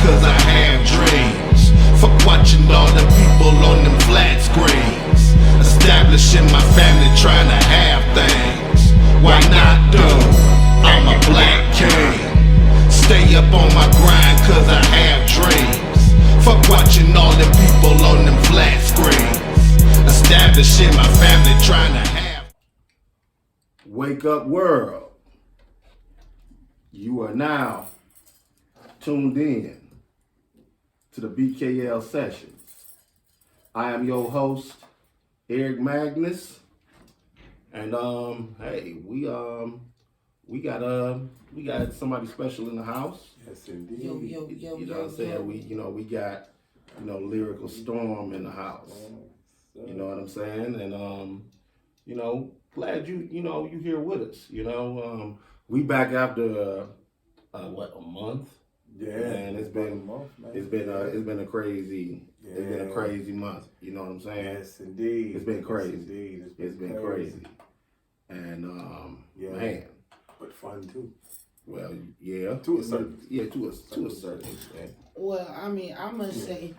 cause I have dreams. Fuck watching all the people on them flat screens. Establishing my family, trying to have things. Why not though? I'm a black king. Stay up on my grind cause I have dreams. Fuck watching all the people on them flat screens. Establishing my family, trying to have. Wake up world. You are now tuned in to the BKL sessions. I am your host, Eric Magnus. And hey, we got somebody special in the house. Yes, indeed. Yo. You know what I'm saying? We got Lyrical Storm in the house. You know what I'm saying? And glad you here with us. We back after a month. Yeah, and it's been a month, man. It's been a crazy month. You know what I'm saying? Yes, indeed. It's been crazy. Yes, indeed. It's been crazy. And man, but fun too. well, yeah, To a certain to a certain extent. Well, I mean, I must say,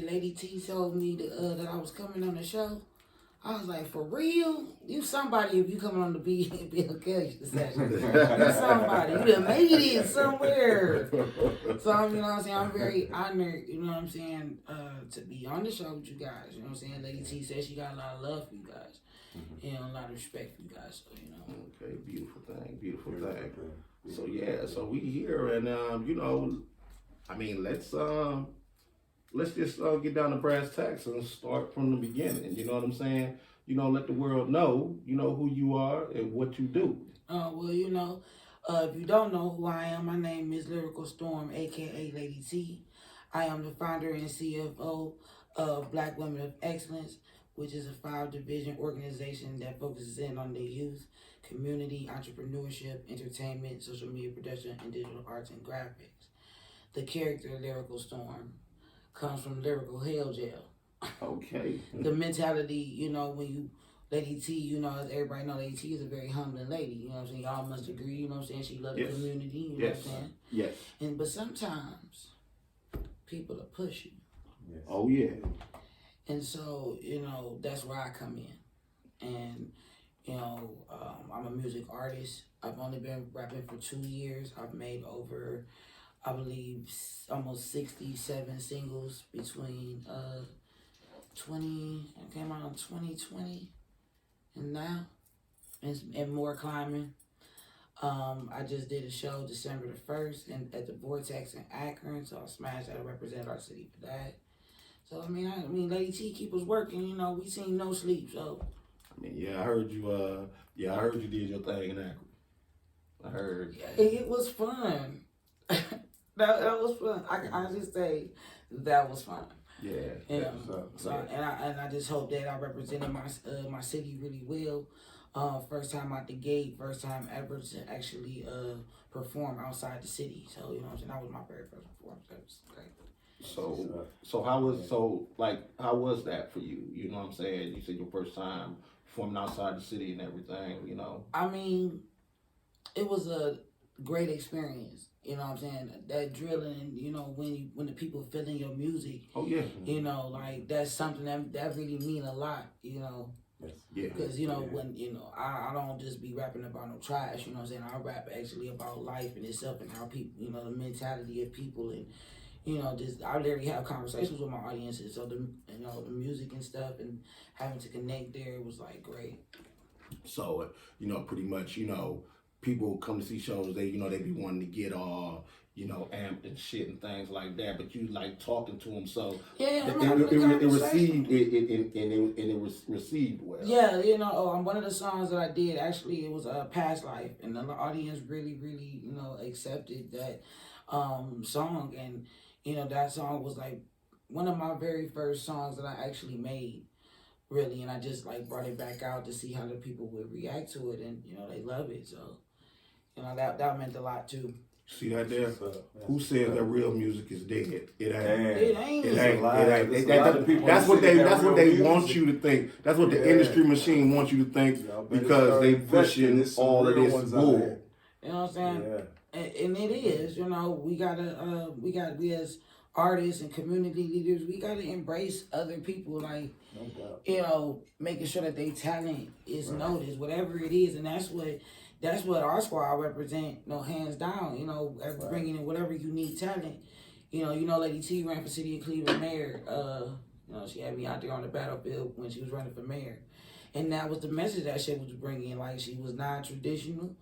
Lady T told me that I was coming on the show. I was like, for real? You somebody if you coming on the Bill Kelly session. You somebody. You done made it somewhere. So, you know what I'm saying? I'm very honored, you know what I'm saying, to be on the show with you guys. You know what I'm saying? Lady T said she got a lot of love for you guys. And a lot of respect for you guys. So, Okay, beautiful thing. So yeah, so we here and let's just get down to brass tacks and start from the beginning. You know what I'm saying? Let the world know, who you are and what you do. If you don't know who I am, my name is Lyrical Storm, aka Lady T. I am the founder and CFO of Black Women of Excellence, which is a 5-division organization that focuses in on the youth, community, entrepreneurship, entertainment, social media production, and digital arts and graphics. The character Lyrical Storm comes from lyrical hell jail. Okay. The mentality, when you, Lady T, as everybody know, Lady T is a very humbling lady, you know what I'm saying? Y'all must agree, you know what I'm saying? She loves the community, you know what I'm saying? Yes. But sometimes people will push you. Yes. Oh yeah. And so, that's where I come in. And, I'm a music artist. I've only been rapping for 2 years. I've made over, I believe, almost 67 singles between I came out in 2020 and now, and more climbing. I just did a show December the 1st and at the Vortex in Akron, so I smashed that. I represent our city for that. So I mean, Lady T keep us working. We seen no sleep. So I heard you. I heard you did your thing in Akron. I heard. Yeah, it was fun. that was fun. I just say that was fun. Yeah. I just hope that I represented my city really well. First time out the gate, first time ever to actually perform outside the city. So what I'm saying, that was my very first performance. That was great. So how was that for you? You know what I'm saying? You said your first time performing outside the city and everything, I mean, it was a great experience. You know what I'm saying? That drilling, when the people feeling your music. Oh yeah. That's something that really mean a lot, Yes. Yeah. Because, when, I don't just be rapping about no trash, you know what I'm saying? I rap actually about life and itself and how people, the mentality of people and, I literally have conversations with my audiences. So the music and stuff and having to connect there was like great. So, pretty much, people come to see shows, they be wanting to get all, amped and shit and things like that, but you like talking to them, so it was received well. Yeah, one of the songs that I did, actually, it was Past Life, and the audience really, really, accepted that song, and, that song was like one of my very first songs that I actually made, really, and I just like brought it back out to see how the people would react to it, and, they love it, so, that meant a lot too. See that there? Who says that real music is dead? It ain't. It ain't. That's what they want you to think. That's what the industry machine wants you to think because they pushing all of this bull. You know what I'm saying? and it is, you know, we as artists and community leaders, we gotta embrace other people, like, No doubt. you know, making sure that their talent is noticed, whatever it is, and that's what our squad represent, you know, hands down, you know, bringing in whatever unique talent. You know, Lady T ran for city of Cleveland mayor. You know, she had me out there on the battlefield when she was running for mayor, and that was the message that she was bringing. Like, she was non-traditional.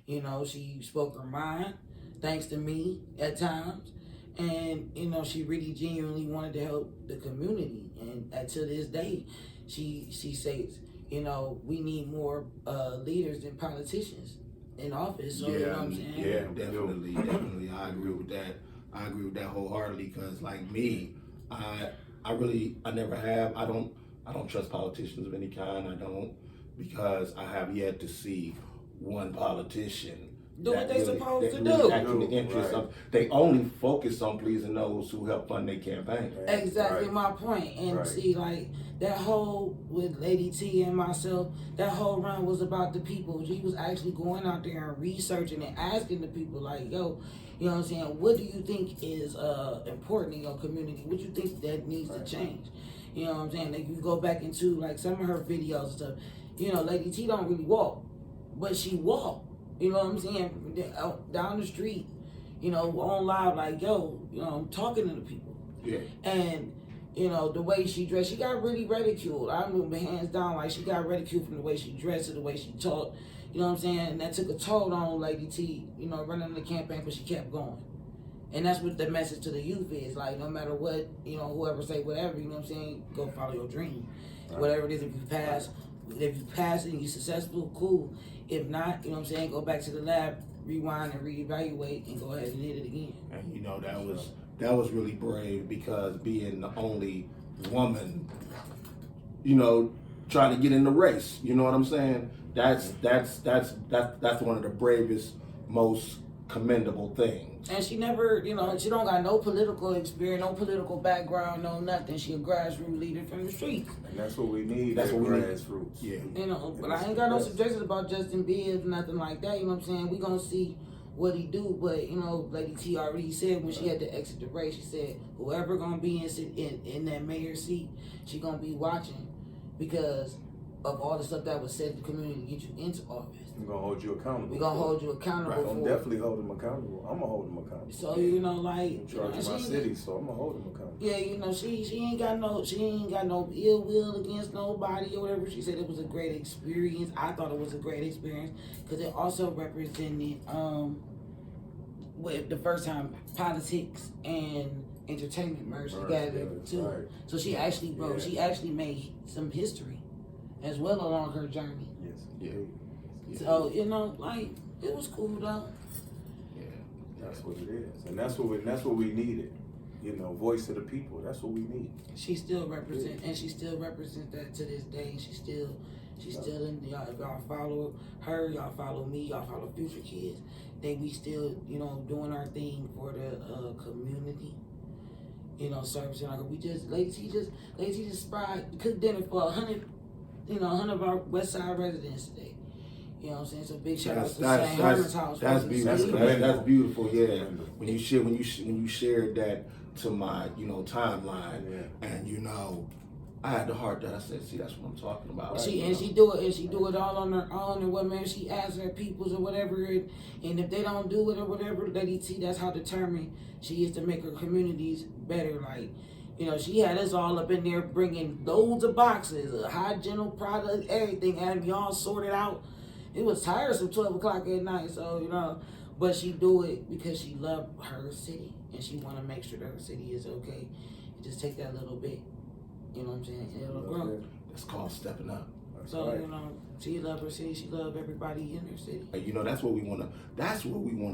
You know, she spoke her mind, thanks to me at times, and you know, she really genuinely wanted to help the community. And to this day, she says, you know, we need more leaders and politicians in office. So, you know what I'm saying? Yeah, definitely. I agree with that. I agree with that wholeheartedly, because like me, I never have. I don't trust politicians of any kind. I don't, because I have yet to see one politician do what they supposed to really do. act in the interest of. They only focus on pleasing those who help fund their campaign. Exactly my point. And see, like, that whole, with Lady T and myself, that whole run was about the people. She was actually going out there and researching and asking the people, like, yo, you know what I'm saying, what do you think is important in your community? What do you think that needs to change? You know what I'm saying? Like, you go back into, like, some of her videos and stuff, you know, Lady T don't really walk, but she walked. You know what I'm saying? Down the street, you know, on live, like, yo, you know, I'm talking to the people. Yeah. And, you know, the way she dressed, she got really ridiculed. I remember, hands down, like, she got ridiculed from the way she dressed to the way she talked. You know what I'm saying? And that took a toll on Lady T, you know, running the campaign, but she kept going. And that's what the message to the youth is. Like, no matter what, you know, whoever say whatever, you know what I'm saying, go follow your dream. Whatever it is, if you pass and you're successful, cool. If not, you know what I'm saying, go back to the lab, rewind and reevaluate, and go ahead and hit it again. And you know, that was really brave, because being the only woman, you know, trying to get in the race, you know what I'm saying? That's one of the bravest, most commendable things. And she never, you know, she don't got no political experience, no political background, no nothing. She a grassroots leader from the streets. And that's what we need. That's what we need. Grassroots. Yeah. You know, but I ain't got no suggestions about Justin Bibbs, nothing like that. You know what I'm saying? We gonna see what he do, but you know, Lady T already said when she had to exit the race, she said whoever gonna be in that mayor seat, she gonna be watching, because of all the stuff that was said to the community to get you into office. We're gonna hold you accountable. We're gonna hold you accountable. I'm definitely holding him accountable. I'm gonna hold him accountable. So you know, like, I'm in charge of my city, so I'm gonna hold him accountable. Yeah, you know, she ain't got no ill will against nobody or whatever. She said it was a great experience. I thought it was a great experience because it also represented with the first time politics and entertainment merged together too. Right. So she actually she actually made some history as well along her journey. Yes. Yeah. So, you know, like, it was cool though. Yeah. That's what it is, and that's what we needed. You know, voice of the people. That's what we need. She still represent, and she still represents that to this day. She's still in y'all. If y'all follow her, y'all follow me, y'all follow Future Kids. We still, you know, doing our thing for the community. You know, servicing our. Lady T just cooked dinner for 100 of our West Side residents today. You know what I'm saying? So big shout out to St. Herman's House. That's beautiful. That's beautiful. Yeah. When Yeah. you shared that to my, you know, timeline, and you know, I had the heart that I said, see, that's what I'm talking about. She do it all on her own, and what, man, she asks her peoples or whatever, and if they don't do it or whatever, Lady T, that's how determined she is to make her communities better. Like, you know, she had us all up in there bringing loads of boxes of hygienic products, everything, and we all sorted out. It was tiresome 12 o'clock at night, so, you know, but she do it because she loved her city, and she want to make sure that her city is okay. And just take that little bit, you know what I'm saying, and it'll grow. That's called stepping up. So, you know, she love her city, she love everybody in her city. You know, that's what we want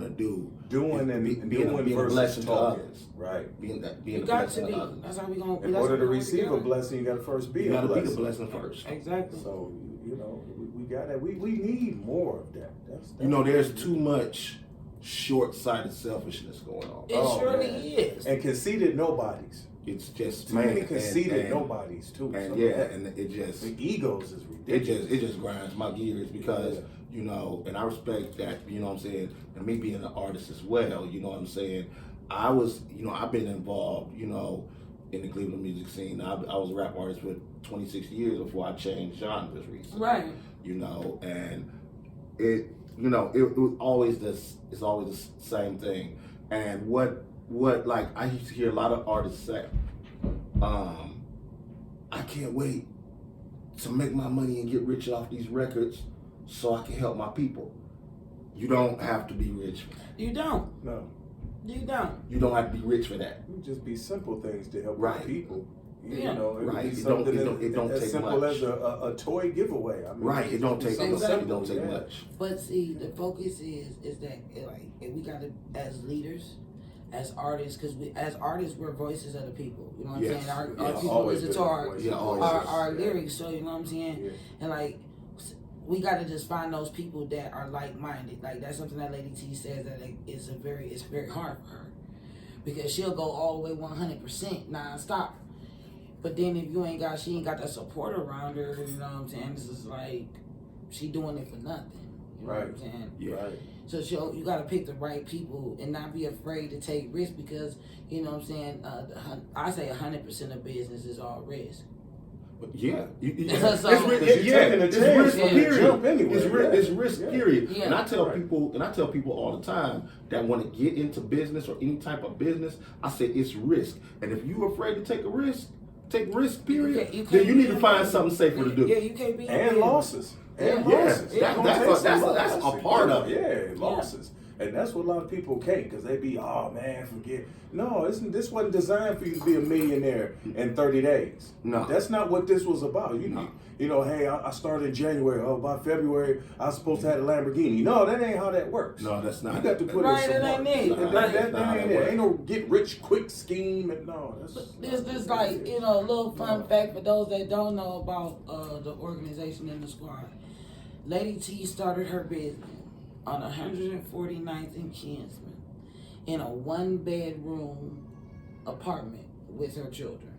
to do. Doing and being a blessing to others. Right. Being a blessing to others. That's how we going to In order to receive a blessing, you got to first be a blessing. You got to be the blessing first. Exactly. So, you know, we got that. We need more of that. That's you know, there's too much short-sighted selfishness going on. It surely is. And conceited nobodies. It's just too many conceited nobodies too. And so and it just the egos is ridiculous. It just grinds my gears because you know, and I respect that, you know what I'm saying, and me being an artist as well, you know what I'm saying. I was, you know, I've been involved, you know, in the Cleveland music scene. I was a rap artist for 26 years before I changed genres recently. Right. You know, and it, you know, it was always this, it's always the same thing. And what like I used to hear a lot of artists say, I can't wait to make my money and get rich off these records so I can help my people. You don't have to be rich for that. You don't. No. You don't. You don't have to be rich for that. It would just be simple things to help Right. the people. You Yeah. know, it Right. would be It don't- something it don't as take simple much. as a toy giveaway. I mean, Right. It don't take something much. It simple, don't take yeah. much. But see, the focus is that like we gotta, as leaders, as artists, because as artists we're voices of the people. You know what I'm Yes. saying? Our Yes. people Always listen been to our voices. Yeah, always. our Yeah. lyrics. So you know what I'm saying? Yeah. And like we gotta just find those people that are like minded. Like that's something that Lady T says that like, it's very hard for her because she'll go all the way 100% nonstop. But then if she ain't got that support around her, you know what I'm saying? This is like she doing it for nothing. You know what I'm Right. saying? Yeah. Right. So you gotta pick the right people and not be afraid to take risks because you know what I'm saying. I say 100% of business is all risk. But yeah, So- it's Because you're taking a it's chance risk for the period. jump anyway, It's yeah. risk Yeah. period. Yeah. And I tell Right. people all the time that want to get into business or any type of business, I say it's risk. And if you're afraid to take a risk, take risk period, You can't then you need be to in find business. something safer to do. Yeah, you can't be in And business. losses. And Yeah. losses. Yeah. It's gonna That's take a- some that's a losses. part of it. Yeah, losses. And that's what a lot of people can't because they be, oh man, forget. No, this wasn't designed for you to be a millionaire in 30 days. No. That's not what this was about. You know, hey, I started in January. Oh, by February, I was supposed to have a Lamborghini. No, that ain't how that works. No, that's not. You got to put Right, in some that work. ain't it. That Right. ain't Nah, it. Ain't no get rich quick scheme. And no, that's. There's this like, you know, a little fun fact for those that don't know about the organization in the squad. Lady T started her business on 149th and Kinsman in a 1-bedroom apartment with her children.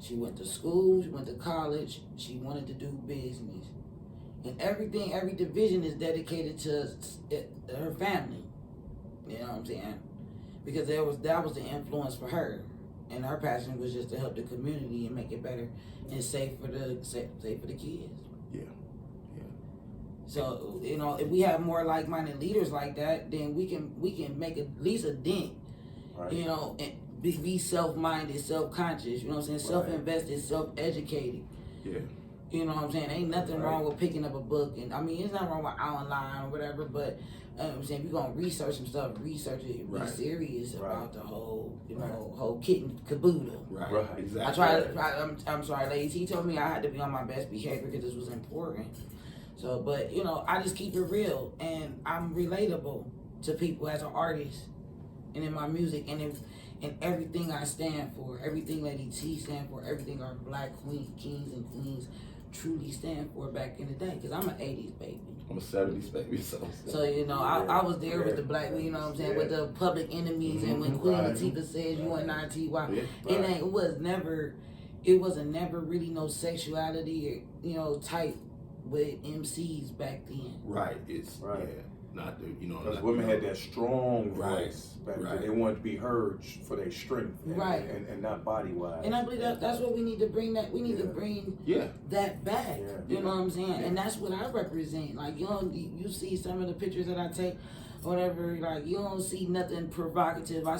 She went to school, she went to college, she wanted to do business. And every division is dedicated to her family. You know what I'm saying? Because that was the influence for her. And her passion was just to help the community and make it better and safe for the kids. Yeah. So, you know, if we have more like-minded leaders like that, then we can make at least a dent, Right. you know, and be self-minded, self-conscious, you know what I'm saying, self-invested, self-educated. Yeah. You know what I'm saying? Ain't nothing wrong with picking up a book. And I mean, there's nothing wrong with online or whatever, but I'm saying if you're going to research some stuff, research it, be Right. serious Right. about the whole, you know, whole kit and caboodle. Right. Right. Exactly. I'm sorry, ladies. He told me I had to be on my best behavior because this was important. So, but you know, I just keep it real, and I'm relatable to people as an artist, and in my music, and in everything I stand for, everything Lady T stand for, everything our Black kings and queens truly stand for back in the day. Because I'm an '80s baby. I'm a 70s baby, so. So, you know, I was there with the Black, you know what I'm saying, with the Public Enemies, and when Queen Right. Latifah says you and I T.Y. Yeah. It wasn't never really no sexuality, you know, type with MCs back then. Right. It's Right. yeah. Not the Because not- women had that strong Right. voice back then. Right. They wanted to be heard for their strength, and, Right. and not body wise. And I believe that's what we need to bring that. We need to Yeah. bring Yeah. that back. Yeah. You know what I'm saying? And that's what I represent. Like, you see some of the pictures that I take, whatever, like, you don't see nothing provocative. I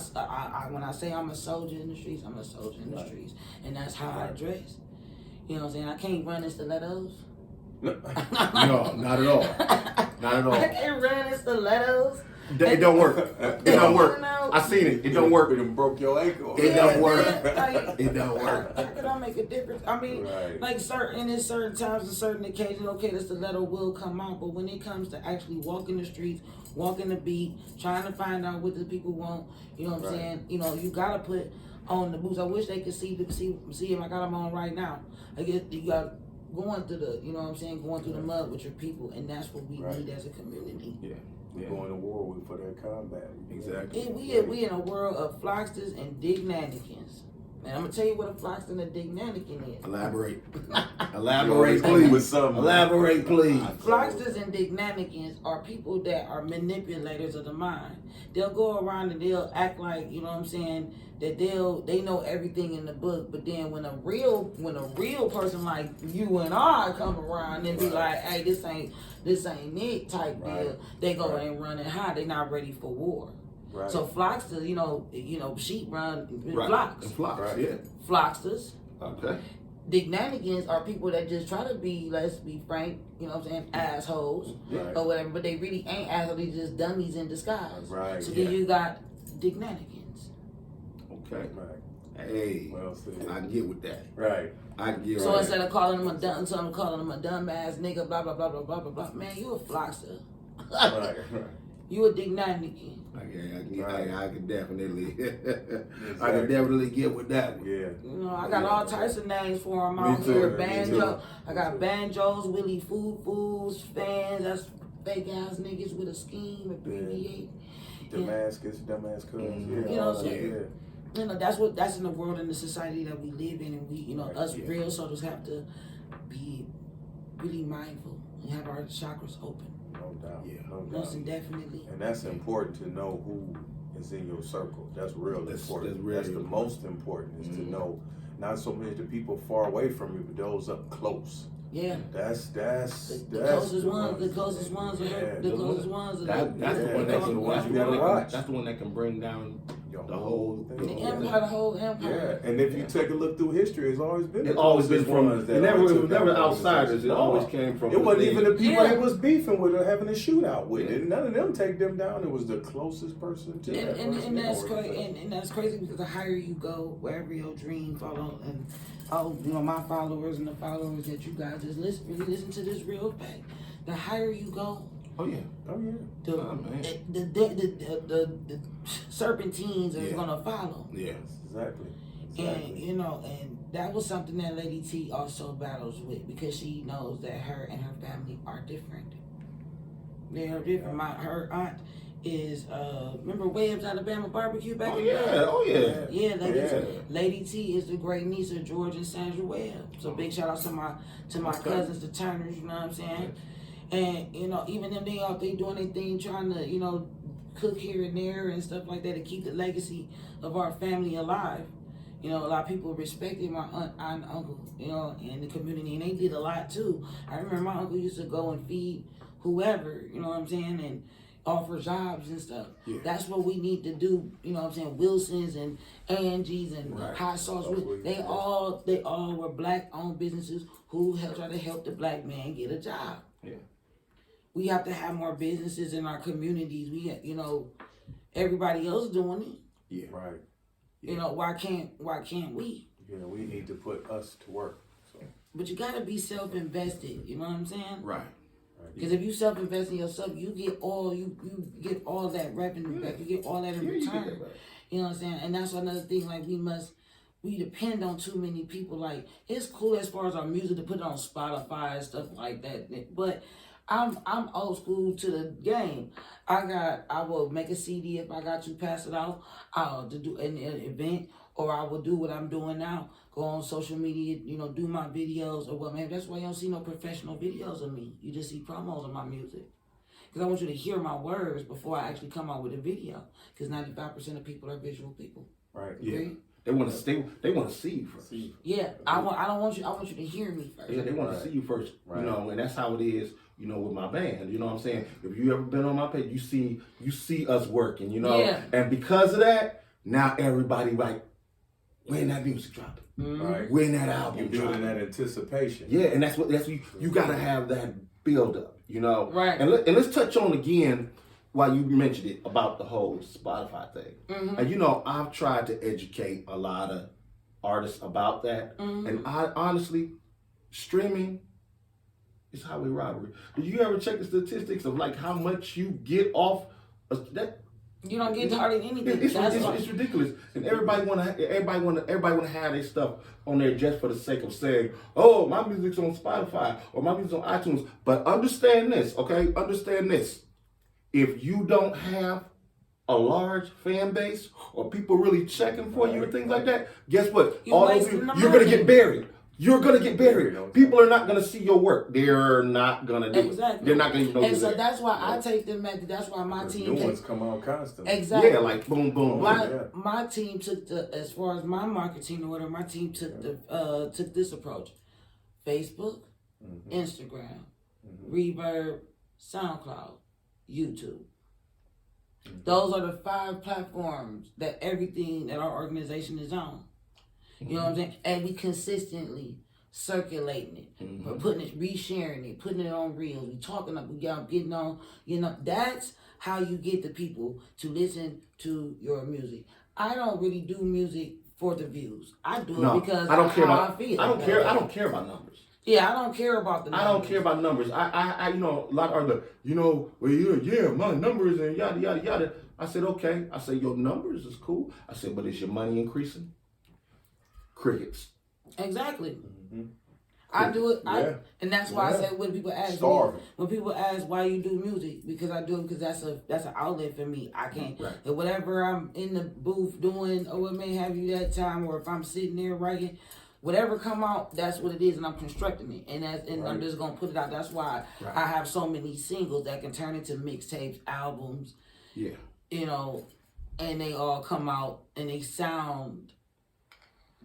when I say I'm a soldier in the streets, I'm a soldier in the Right. streets. And that's how I dress. You know what I'm saying? I can't run in stilettos. No, not at all. Not at all. I can't run in stilettos. It don't work. It don't work. No. I seen it. It don't work. It broke your ankle. It don't work. Like, It don't work. How can I make a difference? I mean, Right. like certain times and certain occasions, okay, the stiletto will come out, but when it comes to actually walking the streets, walking the beat, trying to find out what the people want, you know what I'm Right. saying? You know, you gotta put on the boots. I wish they could see if I got them on right now. I guess you got going through the, you know what I'm saying, going through the mud with your people, and that's what we Right. need as a community. Yeah. We're going to war for their combat. Exactly. We in a world of flocksters and dignanigans. And I'm gonna tell you what a Floxton and a Dignanican is. Elaborate. You Elaborate, always come with please. something. Elaborate, please. Floxters and Dignanigans are people that are manipulators of the mind. They'll go around and they'll act like, you know what I'm saying, that they know everything in the book, but then when a real person like you and I come around and be like, hey, this ain't it type deal, they go and run and hide. They're not ready for war. Right. So Floxters, you know, sheep run in Right. flocks. In flocks, Right. yeah. Floxters. Okay. Dignanigans are people that just try to be, let's be frank, you know what I'm saying, assholes Right. or whatever, but they really ain't assholes, they just dummies in disguise. Right, So yeah. then you got Dignanigans. Okay. Right. Hey, Well said. I can get with that. Right. I can get So with instead that. of calling them a dumb, so I'm calling them a dumbass nigga, blah, blah, blah, blah, blah, blah, blah. Man, you a Floxer. Right. Right. You a Dignanigan. I can definitely, I Exactly. can definitely get with that one. Yeah. You know, I got all types of names for them out Me too, here. me Banjo. too. I got Banjos, Willie Foo-Foos, fans. That's fake ass niggas with a scheme, abbreviate. Damascus, Damascus. Mhm. Yeah. You know, all so- that, yeah. You know, that's in the world and the society that we live in, and we, you know, Right, us yeah. real souls have to be really mindful and have our chakras open. No doubt. Yeah. No doubt. Most indefinitely. And that's important to know who is in your circle. That's real important. That's really That's the important. most important is to know not so many of the people far away from you, but those up close. Yeah. That's The closest ones, the closest ones are Yeah, the closest ones are That's the Yeah, one that's that the ones that's you the gotta one watch. that's the one that can bring down your the whole thing. the thing. empire, the whole empire. Yeah, and if you take a look through history, it's always been It's the always been closest from, ones that it took was never down outsiders, it No. always came from It wasn't within. even the people Yeah. they was beefing with or having a shootout with. Yeah. And none of them take them down. It was the closest person to that person. And that's Or- crazy. And that's crazy because the higher you go, wherever your dream follow, and you know, my followers and the followers that you guys just really listen to this real fact. The higher you go, Oh yeah. Oh yeah. the Oh, man. the serpentines are Yeah. gonna follow. Yeah. Exactly. And you know, and that was something that Lady T also battles with because she knows that her and her family are different. They are different. Her aunt is remember Webb's Alabama barbecue back Oh in the day? yeah. Oh yeah. Yeah, Yeah. Lady T is the great niece of George and Sandra Webb. So big shout out to my Okay. cousins, the Turners. You know what I'm saying? And you know, even them they out there doing their thing, trying to cook here and there and stuff like that to keep the legacy of our family alive. You know, a lot of people respected my aunt and uncle, in the community, and they did a lot too. I remember my uncle used to go and feed whoever, you know what I'm saying, and offer jobs and stuff. Yeah. That's what we need to do, you know what I'm saying, Wilson's and Angie's and Right. Hot Sauce. That's what They all were black owned businesses who try to help the black man get a job. Yeah. We have to have more businesses in our communities. Everybody else doing it. Yeah. Right. Why can't we? We need to put us to work. So But you gotta be self-invested. You know what I'm saying? Right. Because if you self-invest in yourself, you get all that revenue back. You get all that in Yeah, you get return. that back. You know what I'm saying? And that's another thing. Like we depend on too many people. Like it's cool as far as our music to put it on Spotify and stuff like that. But I'm old school to the game. I will make a CD if I got to pass it out. I'll do an event, or I will do what I'm doing now. Go on social media, do my videos or what. Maybe that's why you don't see no professional videos of me. You just see promos of my music. Because I want you to hear my words before I actually come out with a video. Because 95% of people are visual people. right. Yeah. Agree? They want to see you first. Yeah, I want you to hear me first. Yeah, they want to see you first, Right. and that's how it is, with my band. You know what I'm saying? If you ever been on my page, you see us working, Yeah. and because of that, now everybody like, when that music dropping, Right. when that album You're building dropping. that anticipation. Yeah, and that's what you gotta have that build up, Right. And let's touch on again while you mentioned it about the whole Spotify thing. Mm-hmm. And I've tried to educate a lot of artists about that, Mm-hmm. and I honestly, streaming is highway robbery. Did you ever check the statistics of like how much you get off that? You don't get hardly anything. It's ridiculous, and everybody wanna have their stuff on there just for the sake of saying, "Oh, my music's on Spotify or my music's on iTunes." But understand this, okay? Understand this: if you don't have a large fan base or people really checking for you and things like that, guess what? You're All those wasting people, the you're gonna money. get buried. You're gonna get buried. People are not gonna see your work. They're not gonna do it. They're not gonna even know And you're so there. that's why I take them back. That's why my team new ones come out constantly. Exactly. Yeah, like boom, boom, boom. My team took as far as my marketing or whatever. My team took took this approach: Facebook, Instagram, Reverb, SoundCloud, YouTube. Those are the 5 platforms that everything that our organization is on. You know what I'm saying? And we consistently circulating it, we're putting it, resharing it, putting it on reels. We talking up, we getting on. You know, that's how you get the people to listen to your music. I don't really do music for the views. I do it because I don't care about. I feel. I don't care about numbers. Yeah, I don't care about the numbers. I don't care about numbers. I you know, a lot are the, you know, well, yeah, my numbers and yada, yada, yada. I said, okay. I said, your numbers is cool. I said, but is your money increasing? Crickets. Exactly. I do it, and that's why I say when people ask why you do music, because I do it because that's an outlet for me. I can't, whatever I'm in the booth doing or what may have you that time, or if I'm sitting there writing, whatever come out, that's what it is, and I'm constructing it, and I'm just gonna put it out. That's why I have so many singles that can turn into mixtapes, albums. Yeah. You know, and they all come out and they sound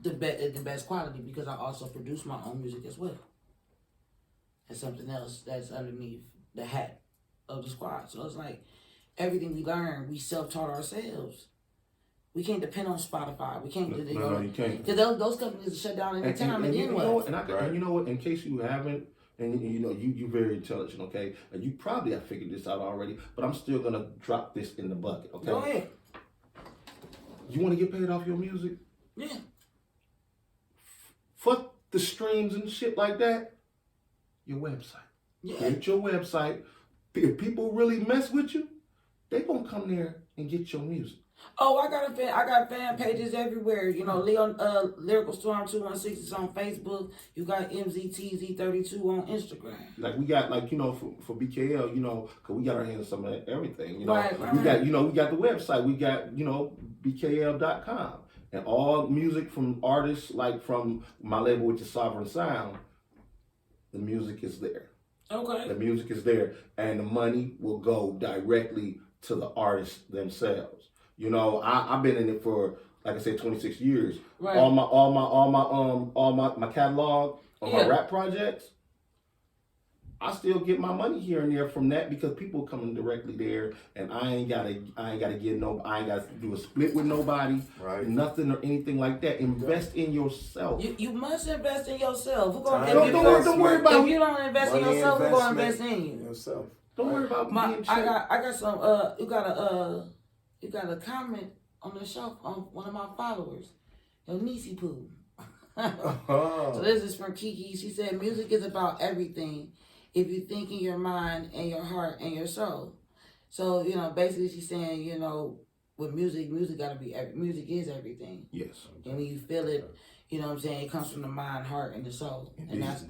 the best quality because I also produce my own music as well. It's something else that's underneath the hat of the squad. So it's like everything we learn, we self-taught ourselves. We can't depend on Spotify. We can't. No, you can't. Because those companies shut down any time and then what? And you know what? In case you haven't, and you know you very intelligent, okay? And you probably have figured this out already, but I'm still gonna drop this in the bucket, okay? Go ahead. You want to get paid off your music? Yeah. Fuck the streams and shit like that. Your website. Yeah. Get your website. If people really mess with you, they gonna come there and get your music. Oh, I got fan pages everywhere. You know, Lyrical Storm 216 is on Facebook. You got MZTZ32 on Instagram. Like we got, like, you know, for BKL, you know, cause we got our hands on some of everything. You know, Right. We got, you know, we got the website. We got, you know, BKL.com. And all music from artists, like from my label, which is Sovereign Sound, the music is there. Okay. The music is there, and the money will go directly to the artists themselves. You know, I've been in it for, like I said, 26 years. Right. All my catalog on my rap projects, I still get my money here and there from that because people coming directly there, and I ain't gotta do a split with nobody, nothing or anything like that. Invest in yourself. You must invest in yourself. Don't worry about. If you don't invest in yourself, we're gonna invest in you. Yourself. Don't worry about being cheap. I got some. You got a comment on the show on one of my followers, your niecey poo. So this is from Kiki. She said, music is about everything. If you think in your mind and your heart and your soul. So, you know, basically she's saying, you know, with music gotta be, music is everything. Yes. And when you feel it, you know what I'm saying, it comes from the mind, heart, and the soul. And that's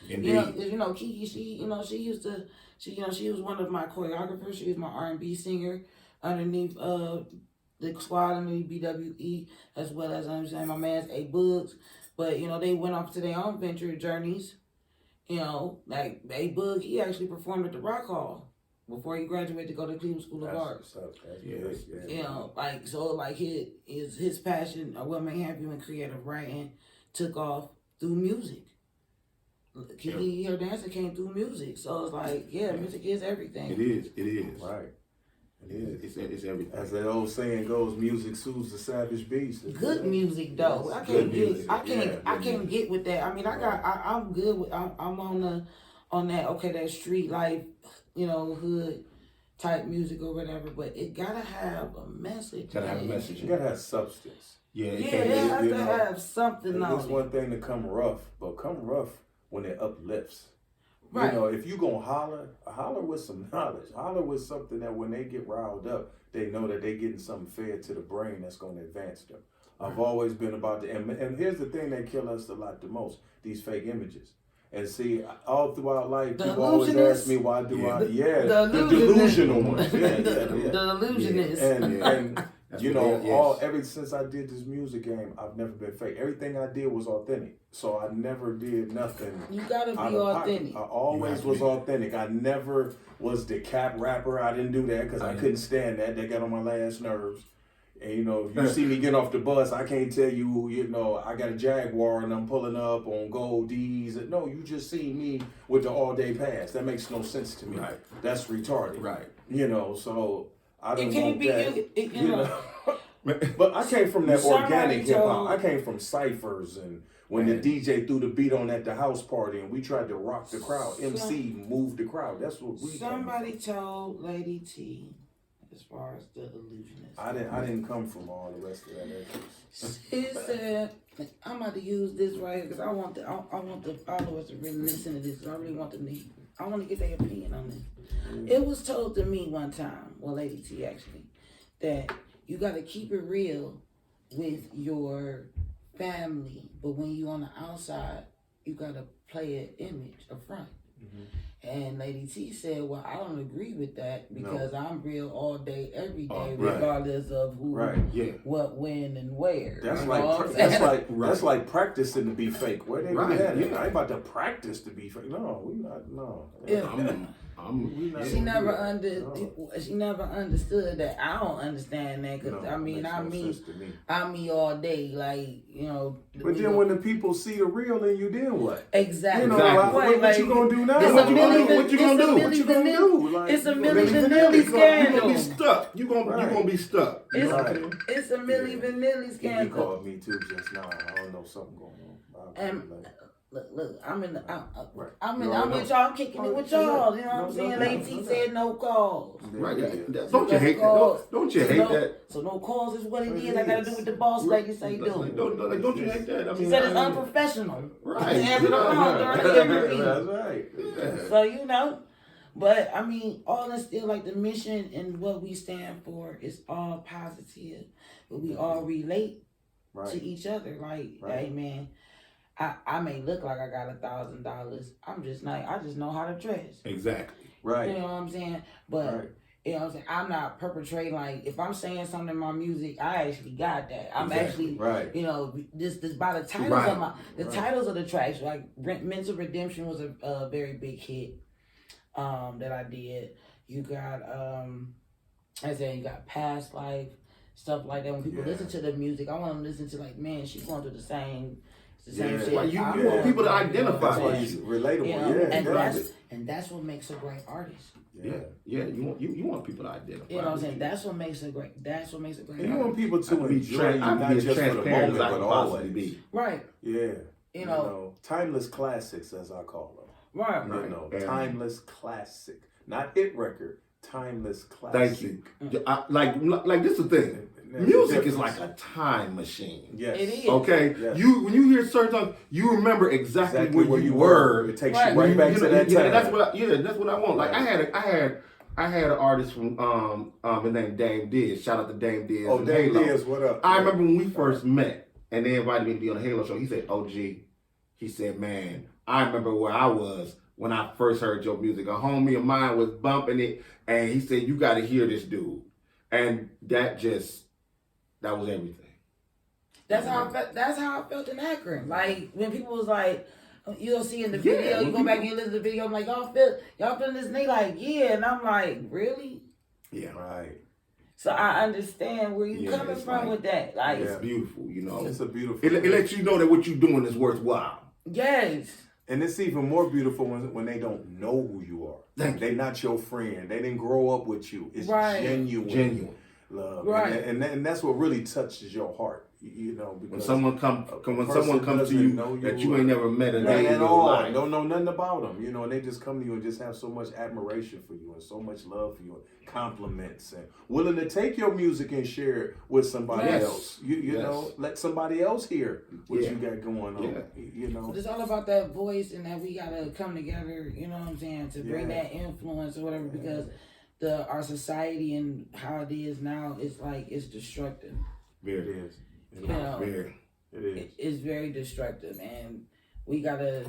you know, Kiki, she was one of my choreographers. She was my R&B singer underneath the squad, underneath BWE, as well as, I'm saying, my man's A Boogs. But, you know, they went off to their own venture journeys. You know, like A Boog, he actually performed at the Rock Hall before he graduated to go to Cleveland School of Arts. You know, like, so like his passion, or what may have you in creative writing, took off through music. Kiki, her dancer came through music. So it's like, music is everything. It is. Right. It is. It's everything. As that old saying goes, music soothes the savage beast. Good music though. I can't get with that. I mean, I'm good with. I'm on that. Okay, that street life, you know, hood type music or whatever. But it gotta have a message. Gotta have a message. You gotta have substance. It has to have something on it. It's one thing to come rough, but come rough when it uplifts. Right. You know, if you gonna holler with some knowledge, holler with something that when they get riled up, they know that they getting something fed to the brain that's gonna advance them. I've always been about and here's the thing that kill us a lot the most, these fake images. And see, all throughout life, The people always illusionist. ask me why do I? The The illusionist. delusional ones. Yeah. The illusionist. And That's you what know, they- yes. ever since I did this music game, I've never been fake. Everything I did was authentic. So I never did nothing. You gotta out be of pocket. authentic. I always was authentic. I never was the cap rapper. I didn't do that because I couldn't stand that. They got on my last nerves. And you know, if you see me get off the bus, I can't tell you, you know, I got a Jaguar and I'm pulling up on gold D's. No, you just see me with the all day pass. That makes no sense to me. Right. That's retarded. Right. You know, so I don't It can't want be that. you know. But I came from that Somebody organic hip hop. told- I came from ciphers and when the DJ threw the beat on at the house party and we tried to rock the crowd, MC moved the crowd. That's what we. Somebody told Lady T, as far as the illusionist. I didn't come from all the rest of that. She said, "I'm about to use this right here because I want the followers to really listen to this. I really want them to. I want to get their opinion on this." It was told to me one time, well, Lady T actually, that you got to keep it real with your family, but when you on the outside, you got to play an image, a front. And Lady T said, well, I don't agree with that because I'm real all day, every day, right. regardless of who, Yeah. what, when, and where. That's You like know what I'm saying? that's like practicing to be fake. Where they Right, do that? yeah. I ain't about to practice to be fake. No, we not. No. Yeah. She never understood that. I don't understand that because No, makes no sense to me. I'm me all day, like you know. But then when the people see the real in you, then what? Exactly, You know, Exactly. what you gonna do now? It's What a you gonna Milli do? What you gonna do? What you gonna do? Like, It's a you Milli gonna- Vanilli You're scandal. gonna be stuck. You're gonna be stuck. You know what I'm saying? It's a Milli Vanilli He scandal. called me too just now. I don't know something going on. And look, I'm in. Right. I'm You already with know. y'all, kicking it with y'all. You know what I'm saying? Lady T said no calls. Right. Yeah. Don't you hate that? Don't you hate that? So no calls is what it is. I gotta do what the boss lady say do. Don't you hate that? I She mean, said it's unprofessional. Right. Having a call during the interview. That's right. Yeah. So you know, but I mean, all that's still like the mission and what we stand for is all positive, but we all relate to each other. Like, hey man, I may look like I got $1,000. I'm just not. I just know how to dress. Exactly. Right. You know what I'm saying? But you know what I'm saying? I'm not perpetrating like if I'm saying something in my music, I actually got that. I'm actually you know, this by the titles of my titles of the tracks, like Mental Redemption was a very big hit that I did. You got I said you got Past Life, stuff like that. When people listen to the music, I want them to listen to like, man, she's going through the same shit. Like you want people to identify with you. Relatable. You know? Yeah. And that's what makes a great artist. Yeah. You want people to identify. You know what I'm saying? That's what makes a great. That's what makes a great. And you want people to be enjoy you, not just for the moment, but always. Right. Yeah. You know, timeless classics, as I call them. Right. You know, timeless classic, not hit record. Timeless classic. Thank you. Like this is the thing. Music is like a time machine. Yes. It is. Okay. Yes. When you hear certain songs, you remember exactly where you were. It takes you right back to that time. That's what I want. Like I had an artist from his name Dame Diz. Shout out to Dame Diz. Oh, Dame Diz, what up? I remember when we first met and they invited me to be on the Halo show. He said, "OG," he said, "Man, I remember where I was when I first heard your music. A homie of mine was bumping it, and he said, you got to hear this dude." And that was everything. That's how I felt in Akron. Like when people was like, you'll see in the video, you go back and listen to the video. I'm like, y'all feeling this? And they like, yeah, and I'm like, really? Yeah, right. So I understand where you coming from with that. Like, it's beautiful, you know. It's a beautiful. It lets you know that what you're doing is worthwhile. Yes. And it's even more beautiful when they don't know who you are. They're not your friend. They didn't grow up with you. It's genuine love. Right. And that's what really touches your heart. You know, because when someone comes to you that you ain't never met a day in your life, don't know nothing about them, you know, and they just come to you and just have so much admiration for you and so much love for you and compliments and willing to take your music and share it with somebody else. You know, let somebody else hear what you got going on. You know, it's all about that voice and that we gotta come together. You know what I'm saying, to bring that influence or whatever, because our society and how it is now is like it's destructive. Very. It is. You know, it is. It's very destructive, and we gotta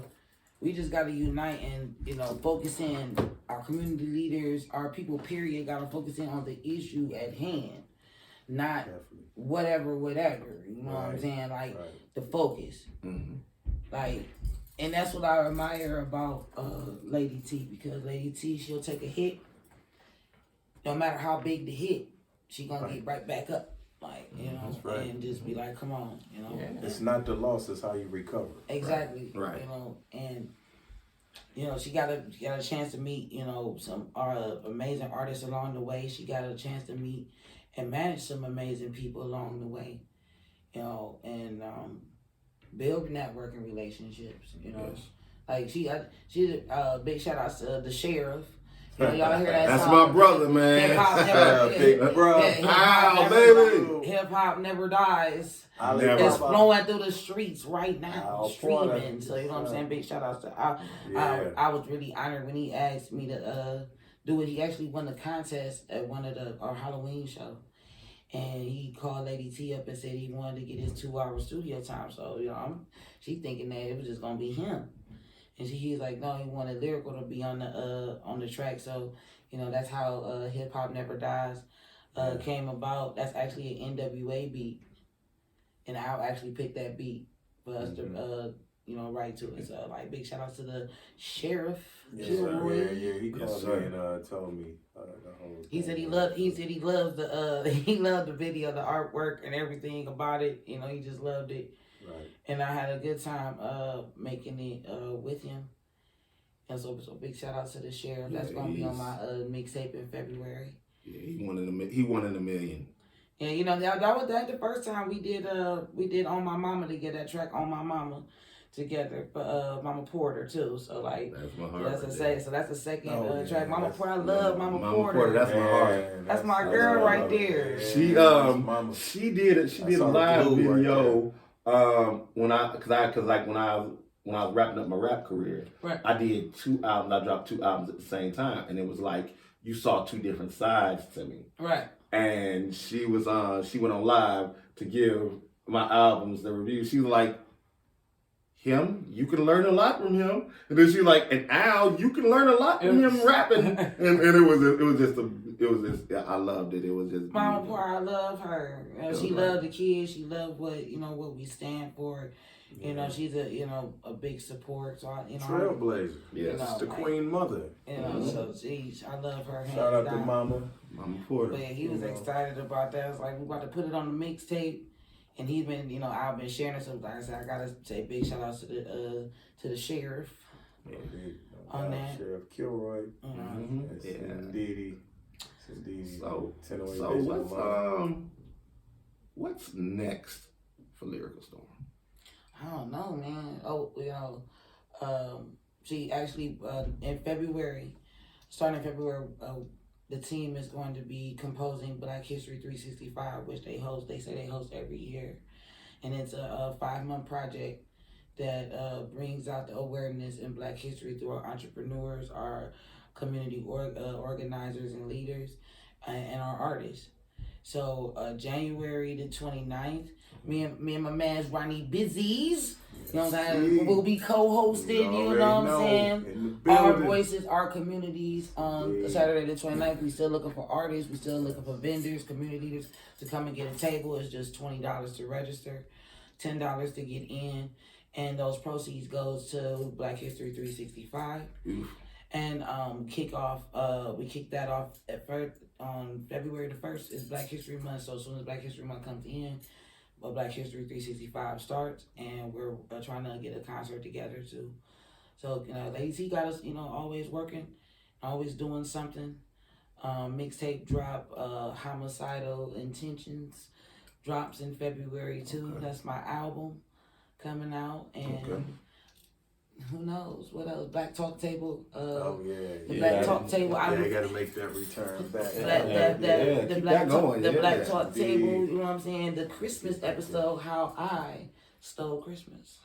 we just got to unite and, you know, focus in. Our community leaders, our people, period, got to focus in on the issue at hand, not whatever. You know what I'm saying? Like, the focus. Mm-hmm. Like, and that's what I admire about Lady T, because Lady T, she'll take a hit, no matter how big the hit, she gonna get right back up. Like, you know, and just be like, come on, you know. Yeah. It's not the loss, it's how you recover. Exactly. Right. You know, and you know, she got a chance to meet, you know, some amazing artists along the way. She got a chance to meet and manage some amazing people along the way, you know, and build networking relationships, you know. Yes. Like she's a big shout out to the sheriff. You know, y'all hear that That's song? my brother, man. Hip hop never, Big bro. Baby. Hip hop never dies. Never. It's flowing through the streets right now, I'll streaming. So you know what I'm saying? Big shout outs to I was really honored when he asked me to do it. He actually won the contest at one of our Halloween show. And he called Lady T up and said he wanted to get his 2-hour studio time. So, you know, she thinking that it was just gonna be him. And he's like, no, he wanted Lyrical to be on the track. So, you know, that's how Hip Hop Never Dies came about. That's actually an NWA beat. And I'll actually pick that beat for us to you know, write to it. So like big shout out to the sheriff. Yeah, he Yes, called sir. me and told me the whole He thing. said he loved the he loved the video, the artwork and everything about it. You know, he just loved it. Right. And I had a good time making it with him. And so big shout out to the sheriff. That's gonna be on my mixtape in February. Yeah, he won in a million. And you know that was the first time we did On My Mama to get that track On My Mama together for Mama Porter too. So like That's my heart. so that's the second track. Mama Porter, I love Mama Mama Porter. That's my heart. That's my girl right there. She did a live video when I was wrapping up my rap career. Right. I did 2 albums. I dropped 2 albums at the same time, and it was like you saw 2 different sides to me. Right. And she went on live to give my albums the review. She was like, him, you can learn a lot from him. And then she was like, and Al, you can learn a lot from him rapping. and it was just I loved it. It was just Mama Porter, I love her. You know, she loved the kids. She loved what we stand for. You know, she's a big support. So Trailblazer. Yes. The Queen Mother. You know, so I love her. Shout out to Mama Porter. But yeah, he was excited about that. It's like we about to put it on the mixtape. And he's been, I've been sharing it. So like I said, I gotta say big shout outs to the sheriff on that. Sheriff Kilroy. Indeed. So what's next for Lyrical Storm? I don't know, man. She actually starting in February, the team is going to be composing Black History 365, which they say they host every year. And it's a 5-month project that brings out the awareness in Black history through our entrepreneurs, our community organizers and leaders, and our artists. So January the 29th, me and my man Ronnie Busies, you know what I'm saying, will be co-hosting, you know what I'm saying? Our voices, our communities on Saturday the 29th. We still looking for artists, we still looking for vendors, community leaders to come and get a table. It's just $20 to register, $10 to get in, and those proceeds goes to Black History 365. And we kick that off at first on February the 1st is Black History Month. So as soon as Black History Month comes in, Black History 365 starts, and we're trying to get a concert together too. So Lady T got us, always working, always doing something. Mixtape drop, Homicidal Intentions drops in February too. Okay. That's my album coming out, and who knows what else? Black Talk Table. The Black Talk Table. They got to make that return back. The Black Talk Table. You know what I'm saying? The Christmas episode, how I stole Christmas.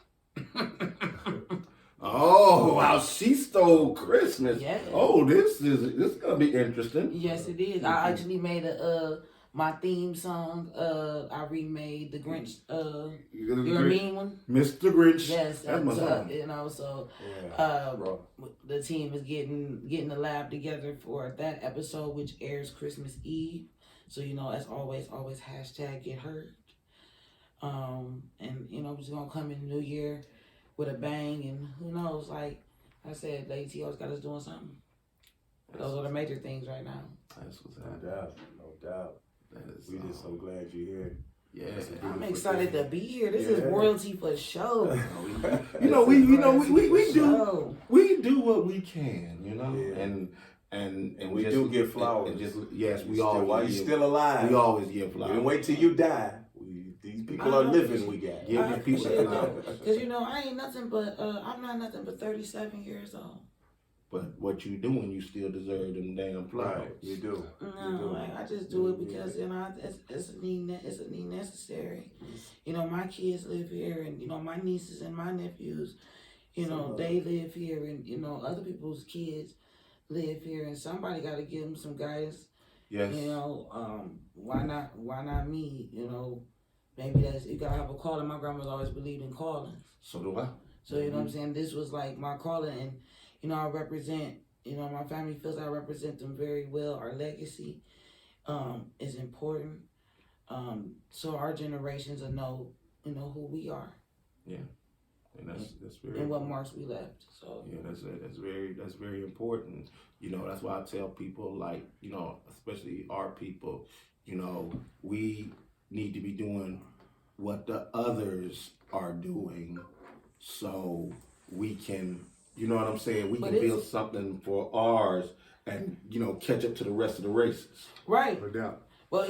Oh wow, she stole Christmas. Yeah. Oh, this is gonna be interesting. Yes, it is. I actually made a my theme song. I remade the Grinch. You're a mean one. Mr. Grinch. Yes, that's my song. you know. So, Yeah, the team is getting the lab together for that episode, which airs Christmas Eve. So you know, as always, hashtag get heard. And you know, we're just gonna come in the new year with a bang, and who knows? Like I said, Lady T always got us doing something. Those are the major things right now. That's what's no happening. doubt, no doubt. We just so glad you're here. Yeah, I'm excited to be here. This is royalty for sure. we do what we can, you know, and we just, do give flowers. And just yes, we still, always. while you're still alive, we always give flowers. And wait till you die. These people are living. We got give these people flowers. Because you know, I ain't nothing but I'm not nothing but 37 years old. But what you doing, you still deserve them damn flowers. Right, you do. No, like, I just do it because you know it's a need necessary. You know, my kids live here, and you know my nieces and my nephews, you know they live here, and you know other people's kids live here, and somebody got to give them some guidance. Yes. You know, why not me? You know, maybe that's you gotta have a calling. My grandma's always believed in callings. So do I. So you know what I'm saying. This was like my calling, and you know I represent. You know my family feels I represent them very well. Our legacy is important. So our generations will know who we are. Yeah. And that's very and what marks we left. So yeah, that's very important. You know, that's why I tell people, like, you know, especially our people, you know, we need to be doing what the others are doing, so we can, you know what I'm saying, we can build something for ours, and you know, catch up to the rest of the races. Right. No doubt. Well,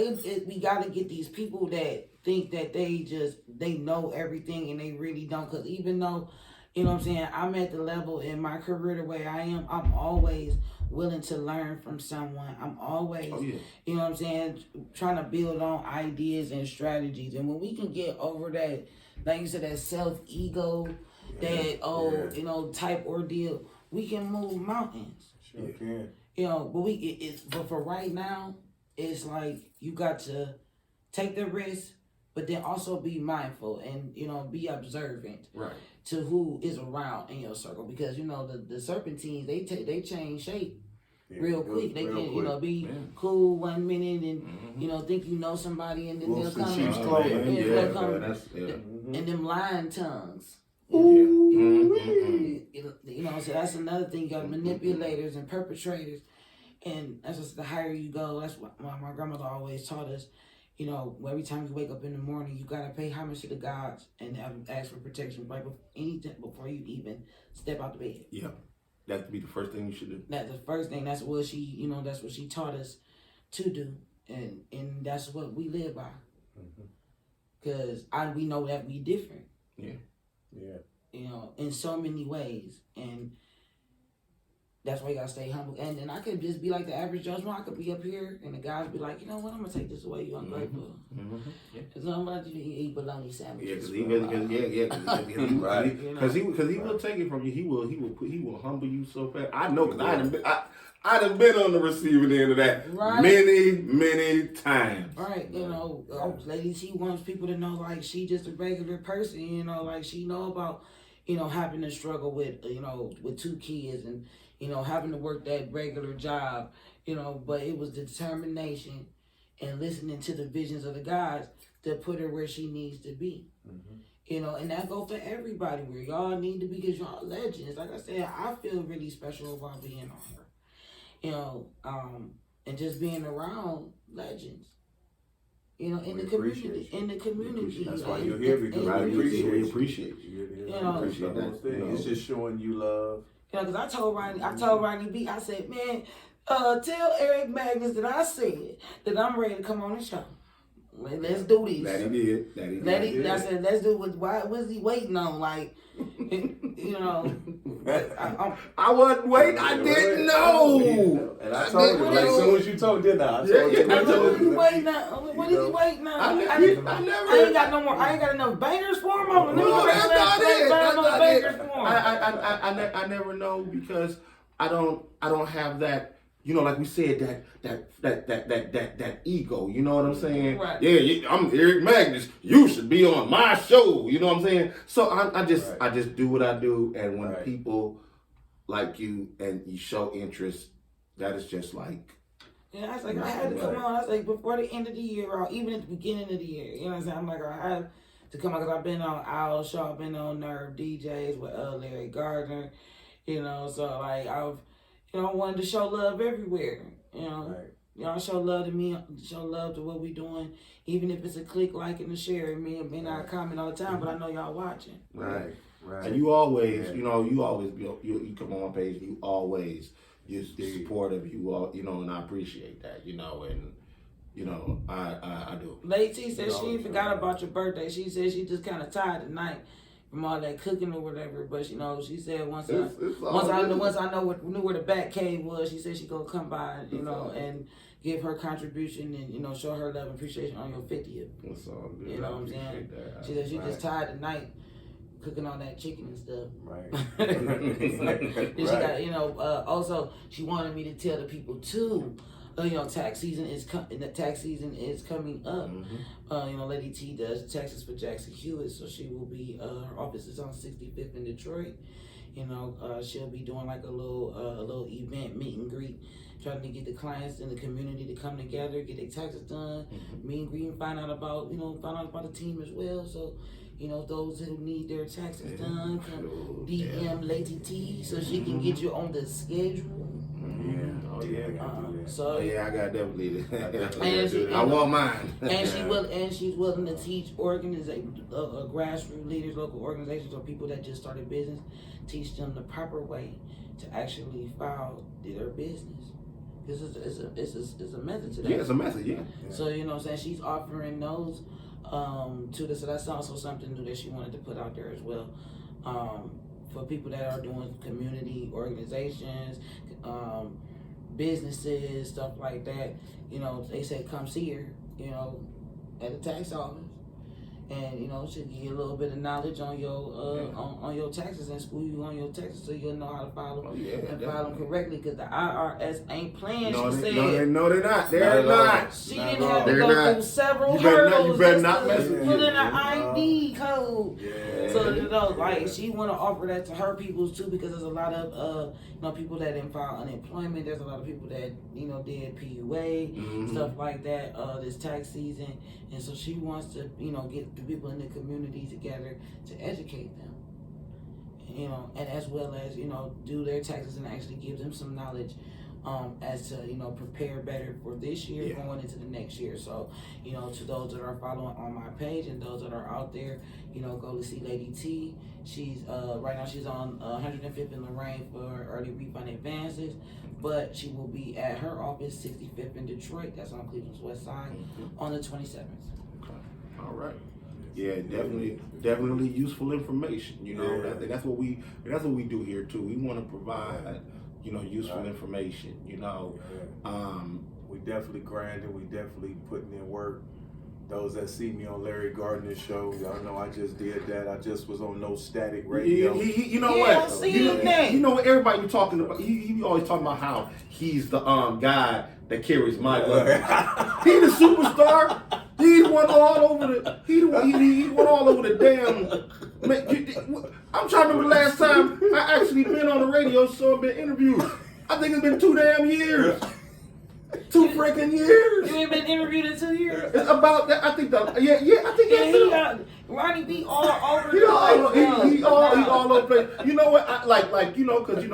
we got to get these people that think that they know everything and they really don't. Because even though, you know what I'm saying, I'm at the level in my career the way I am, I'm always willing to learn from someone. I'm always, you know what I'm saying, trying to build on ideas and strategies. And when we can get over that, like you said, that self-ego, you know, type ordeal, we can move mountains. Sure can. You know, but for right now, it's like you got to take the risk, but then also be mindful and, you know, be observant to who is around in your circle. Because, you know, the serpentines, they change shape real quick. They can, you know, be cool 1 minute and, you know, think you know somebody, and then they'll come and them lying tongues. You know, so that's another thing. You got manipulators and perpetrators. And that's just the higher you go. That's what my grandmother always taught us. You know, every time you wake up in the morning, you gotta pay homage to the gods and ask for protection right before you even step out the bed. Yeah, that would be the first thing you should do. That's the first thing. That's what she taught us to do, and that's what we live by. Cause we know that we different. Yeah. You know, in so many ways, and that's why you gotta stay humble. And then I could just be like the average Joe. I could be up here, and the guys be like, you know what? I'm gonna take this away. You ungrateful. Cause I'm about to eat bologna sandwiches. Because he will take it from you. He will humble you so fast. I know, because I done been on the receiving end of that many times. Right, you know, lady, she wants people to know like she just a regular person. You know, like she know about, you know, having to struggle with, you know, with 2 kids and, you know, having to work that regular job, you know, but it was the determination and listening to the visions of the gods that put her where she needs to be. You know, and that go for everybody where y'all need to be, because y'all legends. Like I said, I feel really special about being on here. You know, and just being around legends. You know, in the community. That's why you're here, because we appreciate you. You know, it's just showing you love. You know, because I told Rodney B, I said, man, tell Eric Magnus that I said that I'm ready to come on the show. Let's do this. That he did. I said, let's do it. What's he waiting on? Like, you know. I wasn't waiting. I didn't know. And I told you, like, as soon as you told, didn't I? I told you. What is he waiting on? What is he waiting on? I ain't got no more. I ain't got enough bangers for him. That's not it. I never know, because I don't have that, you know, like we said, that ego. You know what I'm saying? Right. Yeah, I'm Eric Magnus. You should be on my show. You know what I'm saying? So I just do what I do, and when people like you and you show interest, that is just like. Yeah, I was like, I had to come on. I was like, before the end of the year, or even at the beginning of the year. You know what I'm saying? I'm like, I had to come on because I've been on Owl Show, I've been on Nerve DJs with Larry Gardner. You know, so like I've, you know, wanted to show love everywhere. You know, y'all show love to me, show love to what we doing, even if it's a click, like, and a share. It may not comment all the time, but I know y'all watching. Right. And you always, you know, you come on page, you always. You're supportive, you all, you know, and I appreciate that, you know, and you know, I do. Lady T said she forgot about your birthday. She said she just kind of tired tonight from all that cooking or whatever. But you know, she said once I knew where the back cave was, she said she gonna come by, you know, and give her contribution and you know show her love and appreciation on your 50th. That's all good. You know what I'm saying? She said she just tired tonight. Cooking all that chicken and stuff. Right. She got, you know, also she wanted me to tell the people too, you know, tax season is coming up. You know, Lady T does taxes for Jackson Hewitt, so she will be, her office is on 65th in Detroit. You know, she'll be doing like a little event, meet and greet, trying to get the clients in the community to come together, get their taxes done, meet and greet, and find out about the team as well. So, you know, those who need their taxes done can DM Lady T so she can get you on the schedule. I got definitely. And I want mine. And she's willing to teach grassroots leaders, local organizations, or people that just started business, teach them the proper way to actually file their business. This is a method to that. Yeah, it's a method. Yeah. So you know what I'm saying, she's offering those to this. So that's also something new that she wanted to put out there as well. For people that are doing community organizations, businesses, stuff like that, you know, they say come see her, you know, at the tax office, and you know, she'll give you a little bit of knowledge on your on your taxes and school you on your taxes so you'll know how to file them and file them correctly, because the IRS ain't playing. No, she said no, they're not. They're not. She didn't have to go through several hurdles. You better not mess with put in an ID code. So you know, like she want to offer that to her people too, because there's a lot of you know, people that didn't file unemployment. There's a lot of people that, you know, did PUA, stuff like that, this tax season. And so she wants to, you know, get the people in the community together to educate them, you know, and as well as, you know, do their taxes and actually give them some knowledge as to, you know, prepare better for this year going into the next year. So, you know, to those that are following on my page and those that are out there, you know, go to see Lady T. She's right now she's on 105th in Lorraine for early refund advances, but she will be at her office 65th in Detroit. That's on Cleveland's west side on the 27th. Okay. All right. Yeah, definitely useful information. You know, that's what we do here too. We want to provide, you know, useful information. You know, we definitely grinding. We definitely putting in work. Those that see me on Larry Gardner's show, y'all know I just did that. I just was on No Static Radio. You know what? You know what? Everybody be talking about. He always talking about how he's the guy that carries my weapon. He the superstar. He went all over the. He went all over the damn. I'm trying to remember the last time I actually been on a radio show and been interviewed. I think it's been 2 damn years. 2 freaking years. You ain't been interviewed in 2 years. It's about that. I think I think that's it. Ronnie B all over he all over the place. You know what? I like you know, cause I do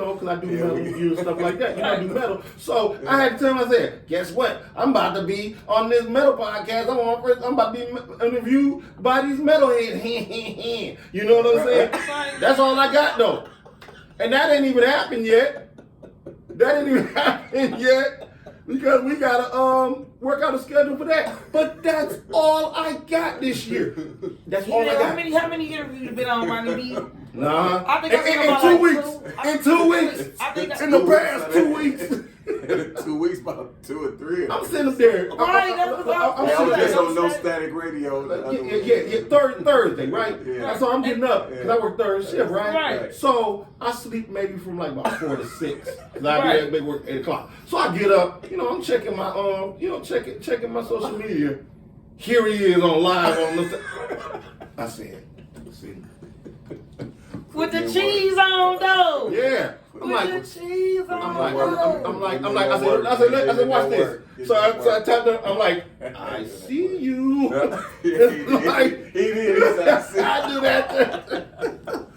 metal reviews and stuff like that. You know, I do metal. So I had to tell him, I said, guess what? I'm about to be on this metal podcast. I'm about to be interviewed by these metalheads. You know what I'm saying? That's all I got though. And that ain't even happened yet. Because we gotta work out a schedule for that. But that's all I got this year. That's all I got. How many interviews you been on, Ronnie B? Nah. I think in 2 weeks. In 2 weeks. I think in the past 2 weeks. 2 weeks, about 2 or 3. I'm sitting up there. Right, that's what I'm I was just saying. on No Static Radio. the other week. Yeah, Thursday, right? Yeah. So I'm getting up because I work third shift, right? Right. So I sleep maybe from like about 4 to 6 because I Right. be at work 8 o'clock. So I get up, I'm checking my checking my social media. Here he is on live on the. I said, see. With the cheese on though. Yeah. I'm With like, the cheese on. I'm like, I said, watch this. So I tapped her, I'm like, I see you. He did. I do that.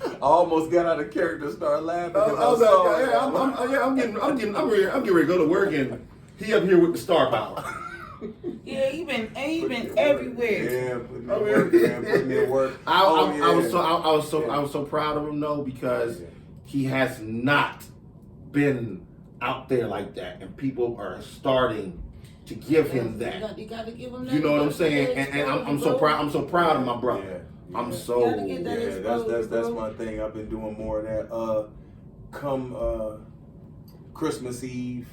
I almost got out of character, started laughing. I was like, I'm getting ready to go to work, and he up here with the star power. Yeah, he been everywhere. Yeah, putting in work. I was so proud of him though, because he has not been out there like that, and people are starting to give him that. You gotta give him that. You know what I'm saying? And I'm so proud. I'm so proud of my brother. Yeah. I'm so. That's my thing. I've been doing more of that. Come Christmas Eve,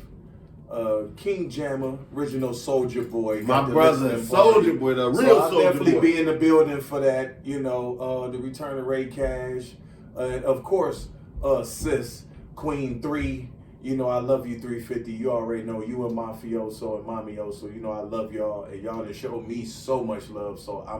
King Jammer, original Soldier Boy. My brother, Soldier Boy, the real so I'll Soldier definitely Boy. be in the building for that. The return of Ray Cash, and of course, Sis Queen 3. I love you 350. You already know you and Mafioso and Mamioso. I love y'all, and y'all done showed me so much love. So I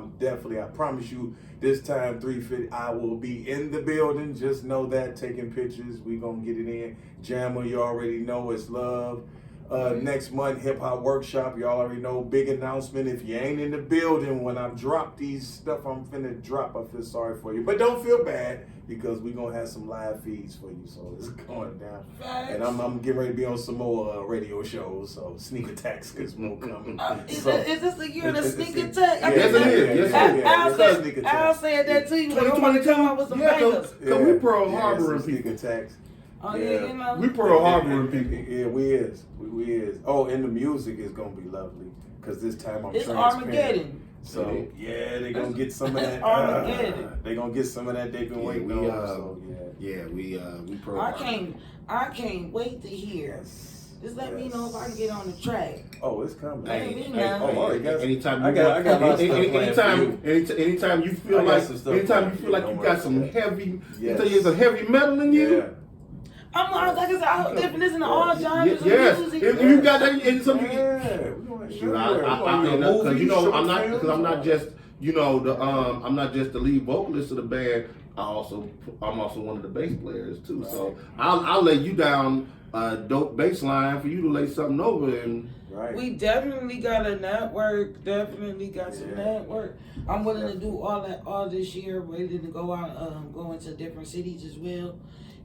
promise you, this time 350, I will be in the building. Just know that, taking pictures. We gonna get it in. Jammer, you already know it's love. Next month, Hip Hop Workshop. Y'all already know, big announcement. If you ain't in the building when I drop these stuff I'm finna drop, I feel sorry for you. But don't feel bad, because we gonna have some live feeds for you. So it's going down. And I'm getting ready to be on some more radio shows. So sneak attacks, because more coming. Is this the year of the sneak attack? Yes, it is. I'll say that to you when I'm gonna come up with some bangers. Cause we Pearl Harboring sneak people. attacks. Oh yeah, We Pearl Harboring people. Yeah, we is. Oh, and the music is gonna be lovely, because this time I'm It's transparent. Armageddon. So yeah, they gonna get some of that. Armageddon. They gonna get some of that they've been waiting on. So we Pearl Harboring. I can't wait to hear. Yes. Just let me know if I can get on the track. Oh, it's coming. Anytime I got a lot of stuff planned for you. anytime you feel I got like, some stuff anytime you planned feel like for you. you got Don't some worry. heavy, Yes. there's a heavy metal in you. Yeah. I'm like I said, I hope different in all genres Yes, of music. if you got that in some. Yeah. Because I'm not just I'm not just the lead vocalist of the band. I'm also one of the bass players too. So I'll lay you down a dope bass line for you to lay something over and. Right. We definitely got a network. Definitely got some network. I'm willing to do all this year. Ready to go out, go into different cities as well.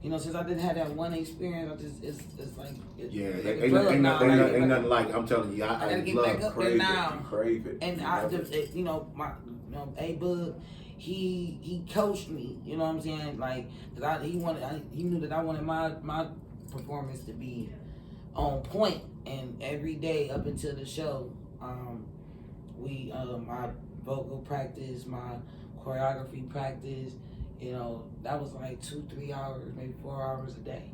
Since I didn't have that one experience, it's like Ain't nothing like. I'm telling you, I gotta get love back up there now. Crave it. And A-Bug, he coached me. You know what I'm saying? Like, cause he knew that I wanted my performance to be on point. And every day up until the show, my vocal practice, my choreography practice, that was like 2-3 hours, maybe 4 hours a day.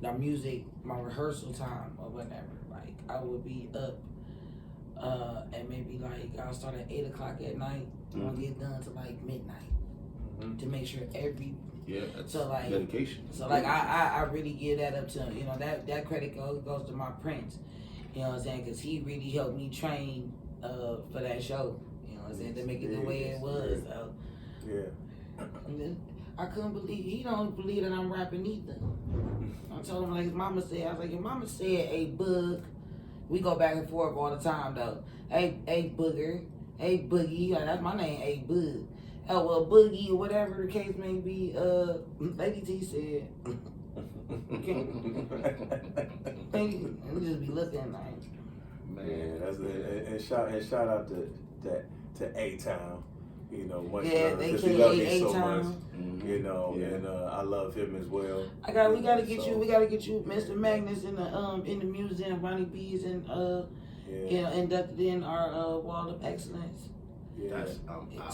The music, my rehearsal time or whatever, like I would be up and maybe like I'll start at 8 o'clock at night, and I'll get done to like midnight to make sure that's so like dedication. So like I really give that up to that credit goes to my Prince, you know what I'm saying, because he really helped me train for that show, you know what I'm saying, to make it the way it was. So and then I couldn't believe he don't believe that I'm rapping either. I told him like his mama said, I was like, your mama said A-Bug. We go back and forth all the time though. Hey Booger, hey Boogie, like, that's my name, A-Bug. Oh well, Boogie or whatever the case may be. Lady T said, "Baby, we just be looking like." Man, that's it. And shout out to A-Town. Much Yeah, love, they 'cause he love me so A-Town. much. And I love him as well. We gotta get you, Mr. Magnus in the museum. Ronnie B is inducted in our Wall of Excellence. That's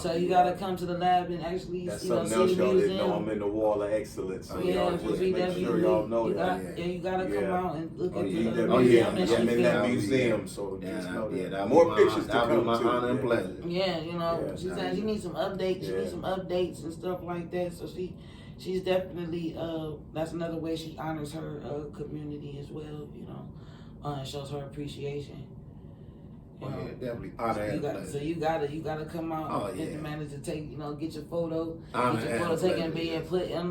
So you gotta come to the lab and actually, That's you know, something see else the y'all didn't know. museum. I'm in the wall of excellence. So Yeah, y'all for just make VW, sure y'all know you that. got, you gotta come Yeah. out and look Oh, at the yeah, museum that she I'm in that built. museum, so just know that. that'll More be my, pictures to that'll come be my too. honor and pleasure. Yeah, you know, Yeah. she said she needs some updates. She Yeah. needs some updates and stuff like that. So she's definitely that's another way she honors her community as well. You know, and shows her appreciation. You know? Yeah, definitely honor and pleasure. So you gotta come out and get the manager to take, you know, get your photo, Honor get your and photo taken and pleasure, be and put in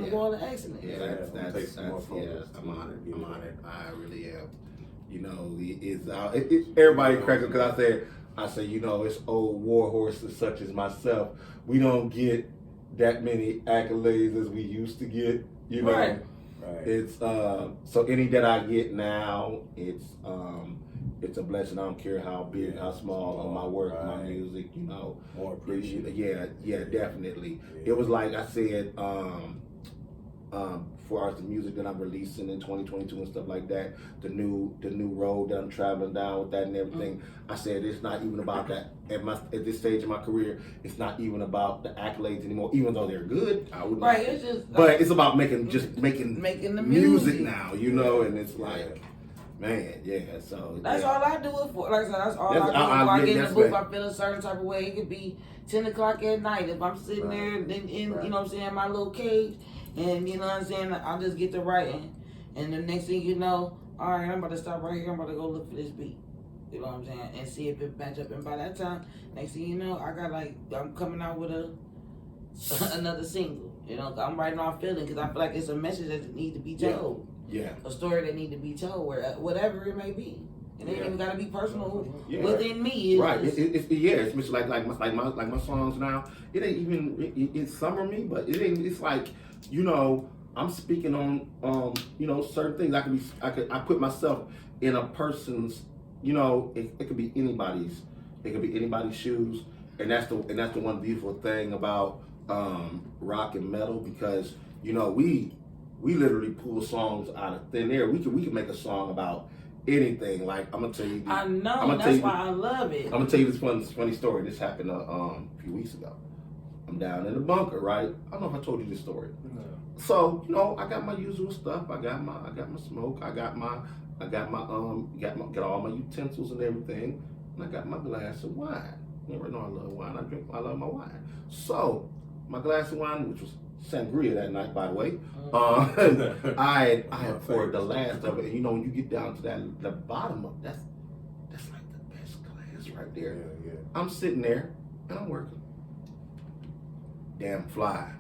the wall of excellence. Yeah, that's I'm honored. I really am. You know, everybody cracks up because I say, you know, it's old war horses such as myself. We don't get that many accolades as we used to get. You know, Right. It's so any that I get now, it's a blessing. I don't care how big, how small, my work, my music, you know. More appreciated. Yeah, definitely. It was like I said, for the music that I'm releasing in 2022 and stuff like that, the new road that I'm traveling down with that and everything. I said it's not even about that at this stage of my career. It's not even about the accolades anymore, even though they're good. I would Right. It's just. but it's about making the music now, you know, and it's like. Man, yeah, so that's all I do it for. Like I said, that's all I do. If I get in the booth, I feel a certain type of way. It could be 10 o'clock at night. If I'm sitting there in you know what I'm saying, my little cage, and you know what I'm saying, I'll just get to writing. And the next thing you know, all right, I'm about to stop right here. I'm about to go look for this beat. You know what I'm saying? And see if it match up. And by that time, next thing you know, I'm coming out with another single. You know, I'm writing off feeling because I feel like it's a message that needs to be told. Yeah. A story that need to be told, whatever it may be. It ain't even gotta be personal within me. It's much like my songs now. It ain't even it's summer me, but it ain't. It's like, you know, I'm speaking on you know, certain things. I put myself in a person's, you know, it could be anybody's. It could be anybody's shoes, and that's the one beautiful thing about rock and metal, because you know we literally pull songs out of thin air. We can make a song about anything. Like I'm gonna tell you. I know. That's why I love it. I'm gonna tell you this funny story. This happened a few weeks ago. I'm down in the bunker, right? I don't know if I told you this story. No. So you know, I got my usual stuff. I got my smoke. I got all my utensils and everything. And I got my glass of wine. You already know I love wine. I love my wine. So my glass of wine, which was sangria that night, by the way. I had poured the last of it. And you know, when you get down to the bottom of that's like the best glass right there. Yeah. I'm sitting there and I'm working. Damn fly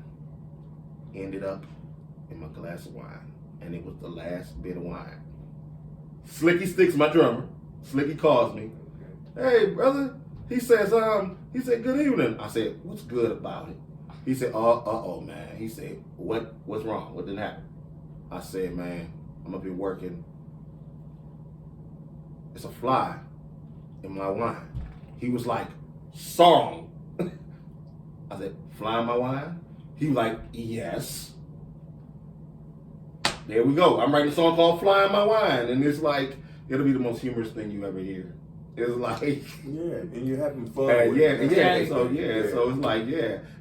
ended up in my glass of wine, and it was the last bit of wine. Slicky Sticks, my drummer. Slicky calls me. Hey, brother. He said, good evening. I said, what's good about it? He said, oh, man. He said, what's wrong? What didn't happen? I said, man, I'm up here working. It's a fly in my wine. He was like, song. I said, fly in my wine? He was like, yes. There we go. I'm writing a song called Fly in My Wine. And it's like, it'll be the most humorous thing you ever hear. It's like, and you're having fun. So it's like,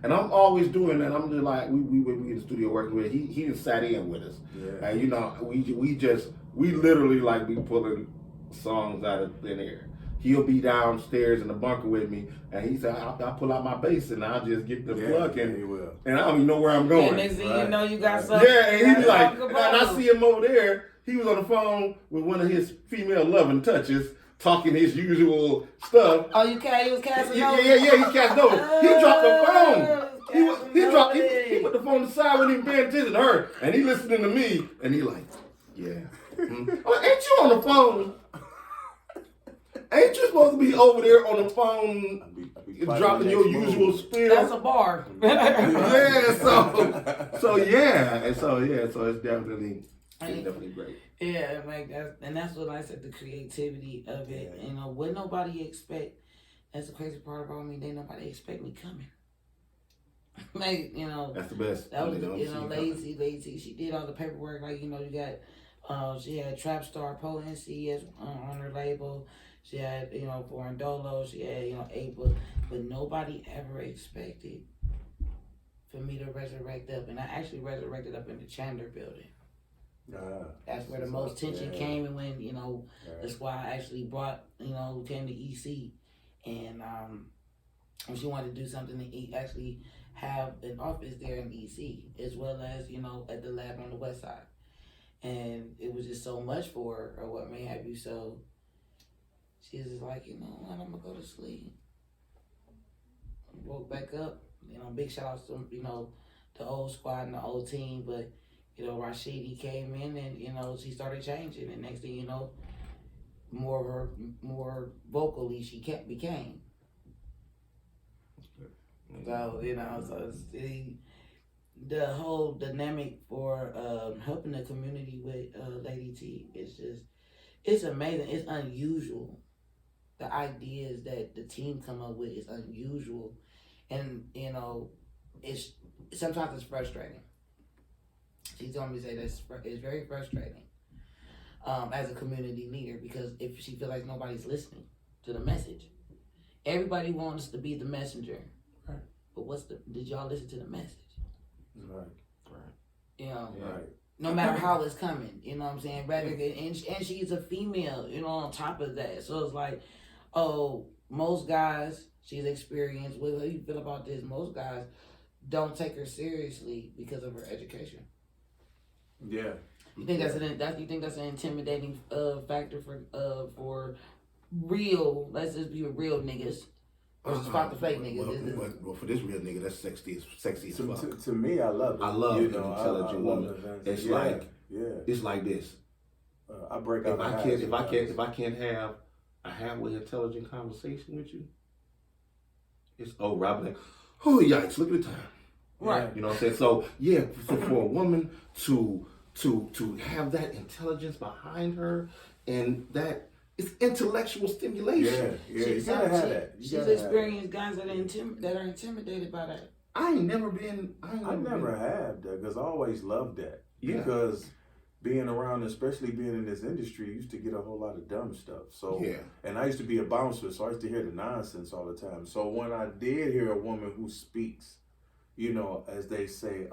and I'm always doing that. I'm just like, we in the studio working with. He just sat in with us, and you know, we literally like be pulling songs out of thin air. He'll be downstairs in the bunker with me, and he said, I'll pull out my bass and I'll just get the plug and I don't even know where I'm going. And next thing you know, you got something. Yeah, and he's like, and I see him over there. He was on the phone with one of his female loving touches, talking his usual stuff. Oh, he was casting over? Yeah, he cast over. He dropped the phone. He put the phone aside when he was paying attention to her, and he listening to me, and he like, Oh, ain't you on the phone? Ain't you supposed to be over there on the phone dropping your usual spiel? That's a bar. So it's definitely great. Yeah, like that's what I said, the creativity of it. You know, what nobody expect. That's the crazy part about me. Nobody expect me coming. Like, you know, that's the best. That was lazy. She did all the paperwork. Like, you know, you got she had Trap Star Potency as on her label. She had, you know, Foreign Dolo. She had, you know, April. But nobody ever expected for me to resurrect up. And I actually resurrected up in the Chandler building. That's where the most tension came, and when, you know, that's why I actually brought, you know, came to EC. And when she wanted to do something to actually have an office there in EC, as well as, you know, at the lab on the west side. And it was just so much for her, or what may have you. So she was just like, you know what, I'm gonna go to sleep. Woke back up, you know, big shout outs to, you know, the old squad and the old team. But, you know, Rashidi came in and, you know, she started changing. And next thing you know, more vocally she became. So, you know, so the whole dynamic for helping the community with Lady T is just, it's amazing. It's unusual. The ideas that the team come up with is unusual. And, you know, sometimes it's frustrating. She told me to say that it's very frustrating as a community leader, because if she feels like nobody's listening to the message. Everybody wants to be the messenger. Right. But did y'all listen to the message? Right. You know, Right. no matter how it's coming, you know what I'm saying? And she's a female, you know, on top of that. So it's like, oh, most guys, she's experienced, how do you feel about this? Most guys don't take her seriously because of her education. Yeah. You think that's an intimidating factor for real? Let's just be real niggas. Or just fuck the fake niggas. Well, for this real nigga, that's sexy as fuck. To me, I love it. I love an know, intelligent I woman. love It's it's like this. I break out. If I can't have a halfway intelligent conversation with you, it's over. I'm like, oh yikes! Look at the time. Right. You know what I'm saying? So yeah, so for a woman to have that intelligence behind her, and that it's intellectual stimulation. Yeah, you gotta have that. She's experienced guys that are intimidated by that. I never have that, because I always loved that. Yeah. Because being around, especially being in this industry, you used to get a whole lot of dumb stuff. So yeah. And I used to be a bouncer, so I used to hear the nonsense all the time. So when I did hear a woman who speaks, you know, as they say,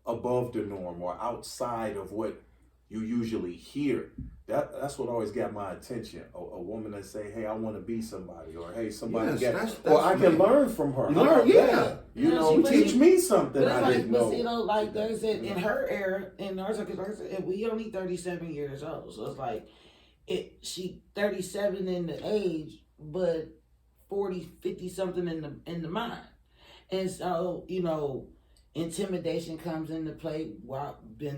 above the norm or outside of what you usually hear, that's what always got my attention. A woman that say, hey, I want to be somebody, or hey, somebody or I can learn from her. You know, teach me something I didn't know. You know, like there's in her era, in ours, because we only 37 years old, so it's like she 37 in the age, but 40, 50 something in the mind. And so, you know, intimidation comes into play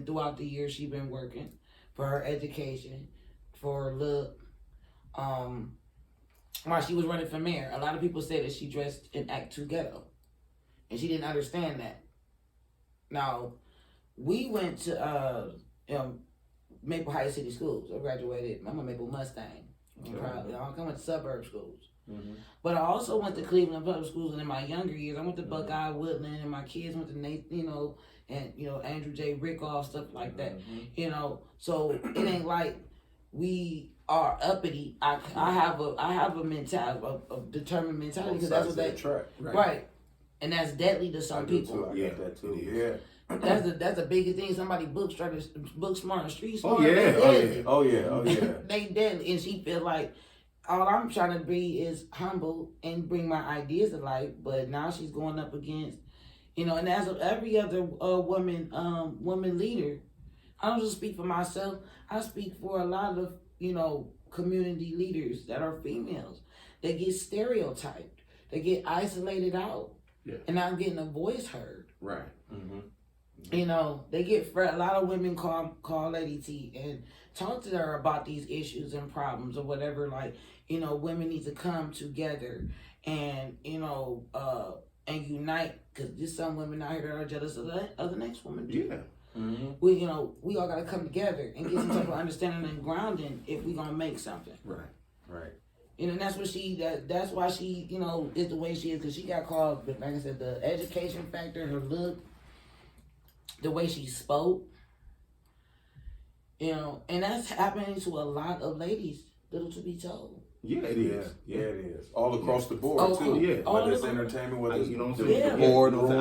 throughout the years she's been working for her education, for her look. While she was running for mayor, a lot of people say that she dressed in Act 2 ghetto. And she didn't understand that. Now, we went to Maple Heights City Schools. I graduated. I'm a Maple Mustang. I went to suburb schools. Mm-hmm. But I also went to Cleveland Public Schools, and in my younger years, I went to Buckeye, Woodland, and my kids went to Andrew J. Rickoff, stuff like that. Mm-hmm. You know, so it ain't like we are uppity. I have a mentality, a determined mentality, because that's what they right. And that's deadly to some people. I got that too. Yeah. That's the biggest thing. Somebody book smart and street smart. Oh yeah. They deadly, and she feel like all I'm trying to be is humble and bring my ideas to life. But now she's going up against, you know, and as every other woman leader, I don't just speak for myself. I speak for a lot of, you know, community leaders that are females. They get stereotyped. They get isolated out. Yeah. And not getting a voice heard. Right. Mm-hmm. You know, they get a lot of women call Lady T and talk to her about these issues and problems or whatever. Like, you know, women need to come together and, you know, and unite, because there's some women out here that are jealous of the next woman. Yeah. Mm-hmm. We all gotta come together and get some type of understanding and grounding if we gonna make something. Right. You know, and that's what that's why she, you know, is the way she is, because she got called, like I said, the education factor, her look, the way she spoke, you know, and that's happening to a lot of ladies, little to be told. Yeah, it Yeah, is. yeah, it is. All across the board Oh, too. yeah. All Whether it's over. entertainment, whether it's You know what I'm the saying? Yeah. boardroom,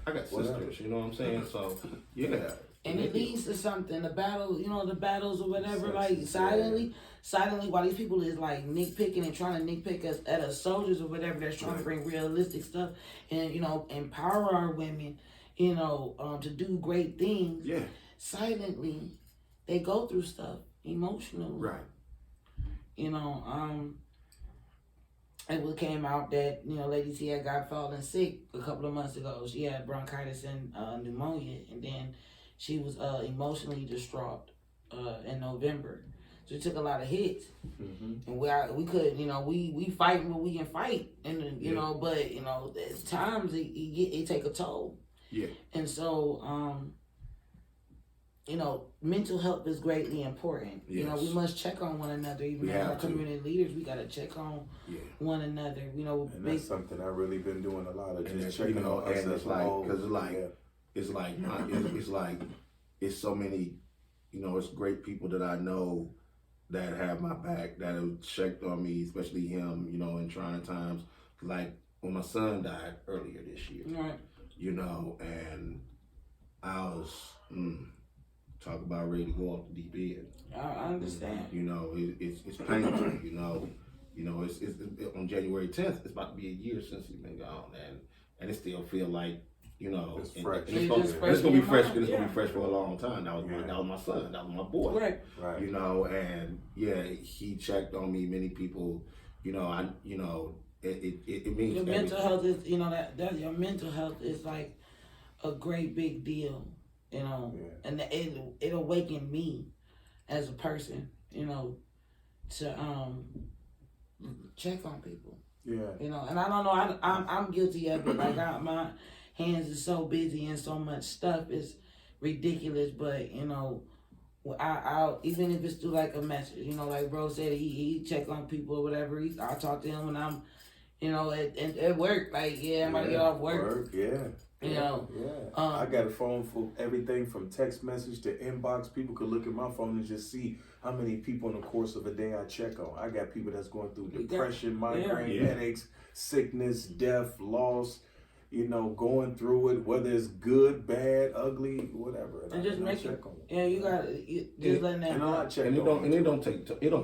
I got sisters. You know what I'm saying? So yeah. And it leads to something. The battle, the battles or whatever. Like Yeah. silently, while these people is like nitpicking and trying to nitpick us at us soldiers or whatever, that's trying to bring realistic stuff and empower our women, to do great things. Yeah. Silently, they go through stuff emotionally. Right. And it came out that, Lady T had got fallen sick a couple of months ago. She had bronchitis and pneumonia, and then she was emotionally distraught in November. So it took a lot of hits, and we could, we fighting what we can fight, and but at times it take a toll. Yeah. And so mental health is greatly important. Yes. We must check on one another. Even as our community leaders, we gotta check on one another. And that's something I've really been doing a lot of, just checking on us and as it's a like, whole. because it's like it's so many, it's great people that I know that have my back, that have checked on me, especially him, in trying times. Like when my son died earlier this year, right. And I was talk about ready to go off the deep end. I understand. It's painful. It's on January 10th. It's about to be a year since he's been gone, and it still feel like it's fresh. It's gonna be fresh. It's gonna be fresh for a long time. That was my son. That was my boy. Right. And yeah, he checked on me. Many people, it means Your mental health is, that your mental health is like a great big deal, and it awakened me as a person, to check on people. Yeah. And I don't know, I'm guilty of it. Like my hands are so busy and so much stuff is ridiculous, but I'll even if it's through like a message, like bro said, he check on people or whatever. I talk to him when I'm, at work. Like I'm about to get off work. I got a phone for everything from text message to inbox. People could look at my phone and just see how many people in the course of a day I check on. I got people that's going through depression, migraine, headaches, sickness, death, loss. Going through it, whether it's good, bad, ugly, whatever. And just make it. Yeah, you gotta just letting that. And it don't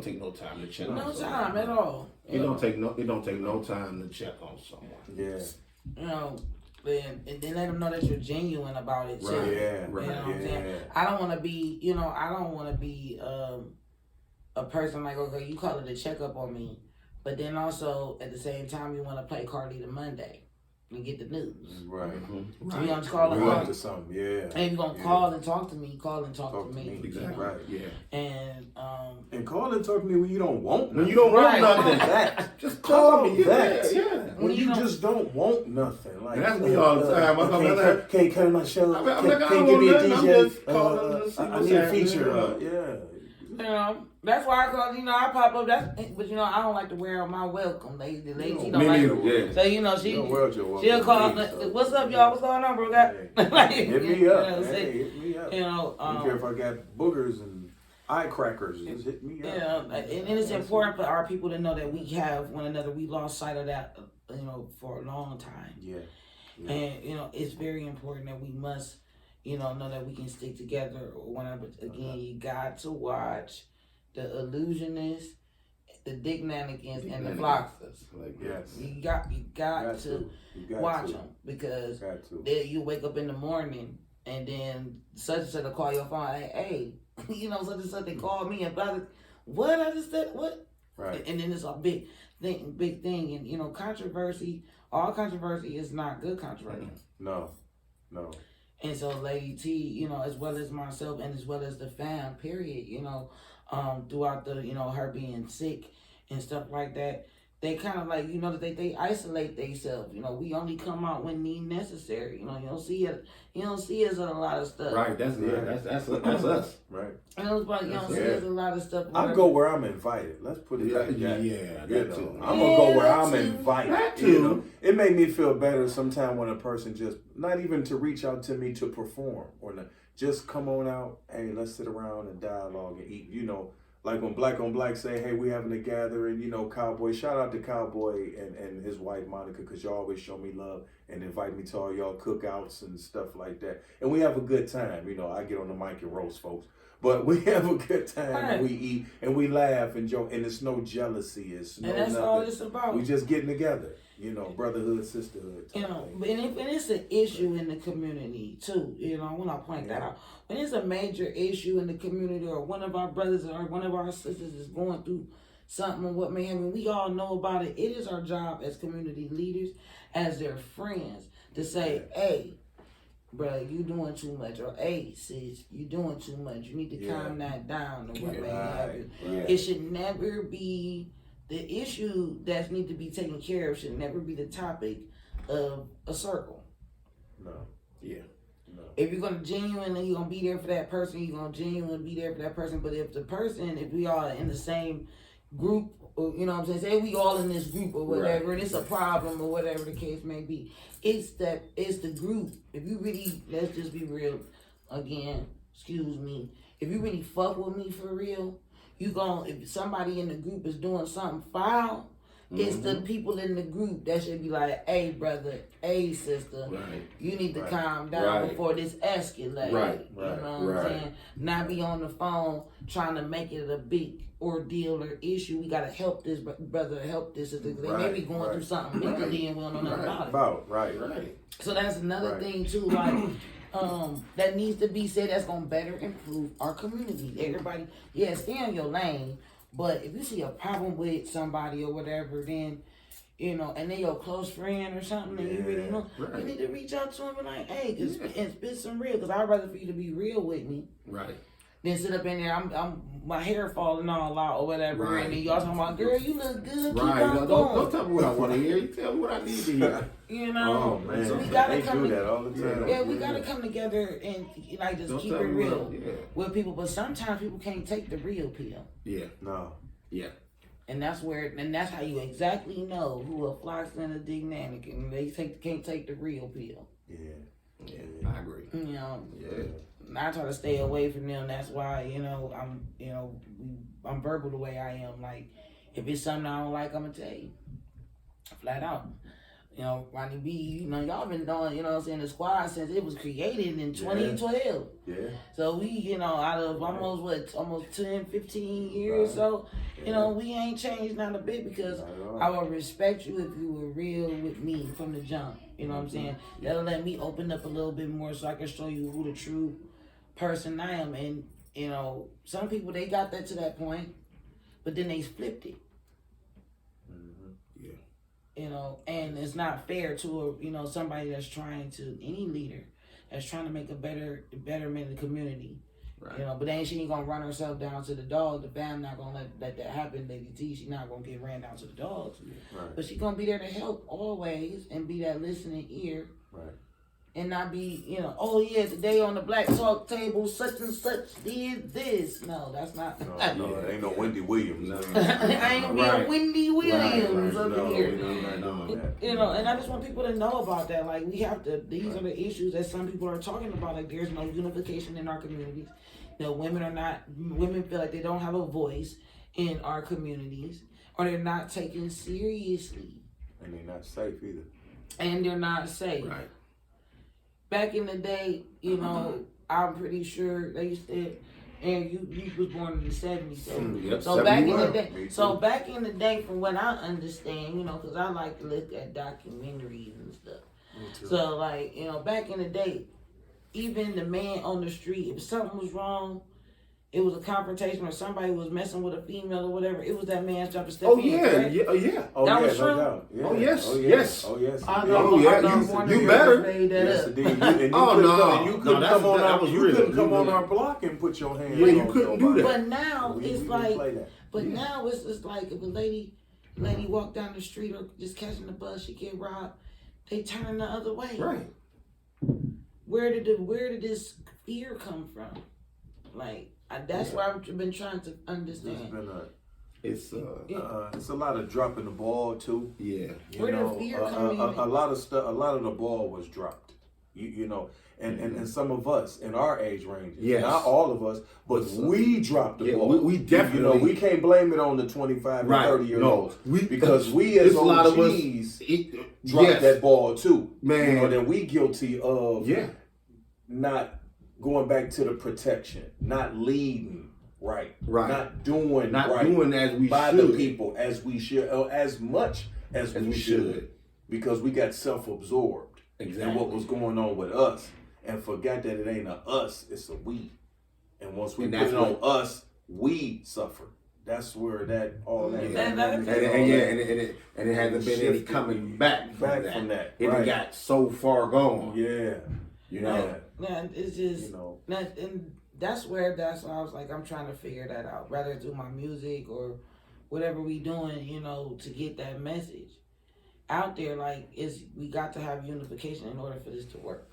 take no time to check. No on time at all. It don't take no time to check on someone. Yeah. And then let them know that you're genuine about it too. Right. Yeah. You know what I'm saying? I don't want to be, a person like, okay, you call it a checkup on me, but then also at the same time you want to play Carly the Monday and get the news. Right. So you gonna call up to something, and you're gonna call and talk to me. Call and talk to me. Exactly. Right. Yeah. And call and talk to me when you don't want nothing. When you don't want nothing. That. Just call me. That. Yeah. When you just don't want nothing. Like, and that's me all the time. Can't come to my show. Can't give me a DJ. DJ. I'm just calling I need a feature. That's why I call, I pop up. But I don't like to wear my welcome. The lady don't like it. So she'll call. What's up, y'all? What's going on, bro? Hit me up. Hit me up. I don't care if I got boogers and eye crackers. Just hit me up. And it's important for our people to know that we have one another. We lost sight of that, for a long time. Yeah. And it's very important that we must, know that we can stick together. Again, you got to watch the illusionists, the Dignanigans, and the Flockers. Yes. You got to watch them, because you wake up in the morning and then such and such will call your phone. Hey, such and such, they called me about what I just said. What? Right. And then it's a big thing, and controversy. All controversy is not good controversy. No. And so Lady T, as well as myself and as well as the fam, period, throughout the, her being sick and stuff like that, they kind of like, that they isolate themselves. We only come out when need necessary. You don't see it. You don't see us in a lot of stuff. Right. That's us. Right. And it was like, you don't see us in a lot of stuff. I go where I'm invited. Let's put it like that. Yeah, that too. I'm gonna go where I'm invited. That too. It made me feel better sometimes when a person just, not even to reach out to me to perform or not, just come on out. Hey, let's sit around and dialogue and eat. like when Black on Black say, hey, we having a gathering, you know, Cowboy, shout out to Cowboy and his wife Monica, because y'all always show me love and invite me to all y'all cookouts and stuff like that. And we have a good time. You know, I get on the mic and roast folks. But we have a good time and we eat and we laugh and joke, and it's no jealousy. It's no and that's nothing. all it's about. We just getting together, you know, brotherhood, sisterhood. You know, and it's an issue in the community too. You know, when I point that out, when it's a major issue in the community, or one of our brothers or one of our sisters is going through something, or what may happen, we all know about it. It is our job as community leaders, as their friends, to say, hey, bro, you doing too much, or hey, sis, you doing too much. You need to calm that down, or what may happen. It should never be the issue that need to be taken care of. Should never be the topic of a circle. No. Yeah. No. If you're gonna genuinely, you're gonna be there for that person. You're gonna genuinely be there for that person. But if we all in the same group, or you know what I'm saying, say we all in this group or whatever, and it's a problem or whatever the case may be, it's the group. If you really, let's just be real, again, excuse me, if you really fuck with me for real, if somebody in the group is doing something foul, it's the people in the group that should be like, hey brother, hey sister, you need to calm down before this escalates. You know what I'm saying? Not be on the phone trying to make it a big ordeal or issue. We gotta help this brother, help this sister. They may be going through something mentally and we don't know nothing about it. So that's another thing too, like that needs to be said, that's gonna better improve our community. Everybody, stay in your lane. But if you see a problem with somebody or whatever, then, you know, and they your close friend or something, and you really know, you need to reach out to them and like, hey, and spit some real, because I'd rather for you to be real with me. Then sit up in there, I'm my hair falling all out or whatever, and then y'all talking about, girl, you look good, keep on going. Don't tell me what I want to hear. You tell me what I need to hear. You know? Oh, man. So we gotta do that all the time. Yeah, we gotta come together and like just keep it real with people. But sometimes people can't take the real pill. And that's how you exactly know who a Flox and a Dignatic, and they can't take the real pill. I agree. You know, I try to stay away from them. That's why, I'm verbal the way I am. Like, if it's something I don't like, I'm gonna tell you flat out. You know, Ronnie B, y'all been doing, the squad since it was created in 2012. So we, out of almost 10, 15 years, so, we ain't changed not a bit, because I will respect you if you were real with me from the jump. You know what I'm saying? That'll let me open up a little bit more so I can show you who the true person I am. And, some people, they got that to that point, but then they flipped it. And it's not fair to somebody that's trying to, any leader that's trying to make a betterment in the community. But then she ain't gonna run herself down to the dogs. The fam not gonna let that happen, Lady T. She not gonna get ran down to the dogs. But she gonna be there to help always and be that listening ear. And not be, today on the Black Talk table, such and such did this. No, that's not. No, it ain't no Wendy Williams. I ain't gonna be a Wendy Williams up here. And I just want people to know about that. Like, we have to, these are the issues that some people are talking about. Like, there's no unification in our communities. Women feel like they don't have a voice in our communities, or they're not taken seriously. And they're not safe either. And they're not safe. Back in the day, I'm pretty sure they used to, and you was born in the 70s. So back in the day, from what I understand, because I like to look at documentaries and stuff. So back in the day, even the man on the street, if something was wrong, it was a confrontation or somebody was messing with a female or whatever, it was that man's job to step in. That was true. You better. Yes, indeed. You couldn't come on our block and put your hand. You couldn't do that. But now now it's just like if a lady walk down the street or just catching the bus, she get robbed, they turn the other way. Where did this fear come from? Like, that's what I've been trying to understand. It's a lot of dropping the ball too. Where did fear come in? A lot of the ball was dropped. You know, and some of us in our age ranges, Yes. not all of us, but we dropped the Yeah, ball. we definitely. You know, we can't blame it on the 25 Right. and 30-year-olds. No. Because we as There's a lot of us OGs dropped yes. that ball too. Man. You know, that we guilty of Yeah. not going back to the protection, not leading right, Right. not doing Not right doing as we by should. the people as we should, or as much as we should, because we got self-absorbed Exactly. in what was going on with us and forgot that it ain't a us, it's a we. And once we And put that's it on us, we suffer. That's where that all that Yeah. And it hasn't been any coming back from that. It right. got so far gone. Yeah. You know. Man, it's just, You know. and that's why I was like, I'm trying to figure that out, whether through my music or whatever we doing, you know, to get that message out there. Like, we got to have unification in order for this to work.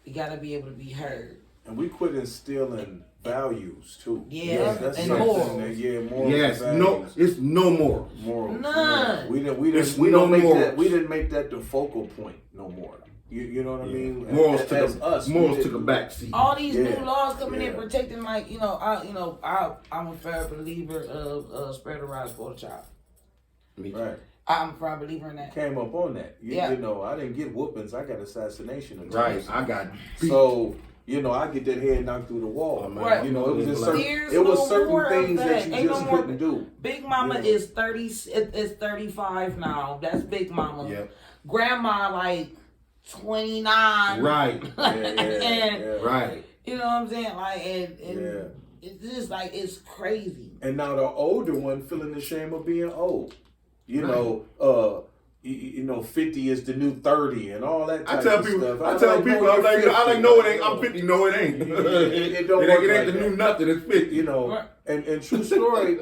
We got to be able to be heard. And we quit instilling values too. Yeah, that's and something morals. that, morals. Yes. and No. values. It's no more. Morals. None. Yeah. We It's don't no make morals. that. We didn't make that the focal point no more. You know what I mean? Morals As took us. morals took a back seat. All these Yeah. new laws coming in Yeah. protecting, like, I'm a firm believer of spread the rights for the child. Right. I'm a firm believer in that. Came up on that. Yeah. You know, I didn't get whoopings. I got assassination attempts. Right. I got beat. So, you know, I get that head knocked through the wall. Oh, man. Right. You know, it was just There's certain, no more of things that you Ain't just no more. couldn't do. Big Mama Yeah. is 30. Is 35 now. That's Big Mama. Yep. Grandma like 29. Right. And Right. you know what I'm saying? Like, and Yeah. it's just like, it's crazy. And now the older one feeling the shame of being old. You Right. know, you know, 50 is the new 30 and all that type I tell of people, stuff. I tell like, people, no, I'm like, you're I like, 50. no, it ain't. I'm 50. No, it ain't. It don't it work ain't like the that. new nothing. It's 50. You know, Right. and true story,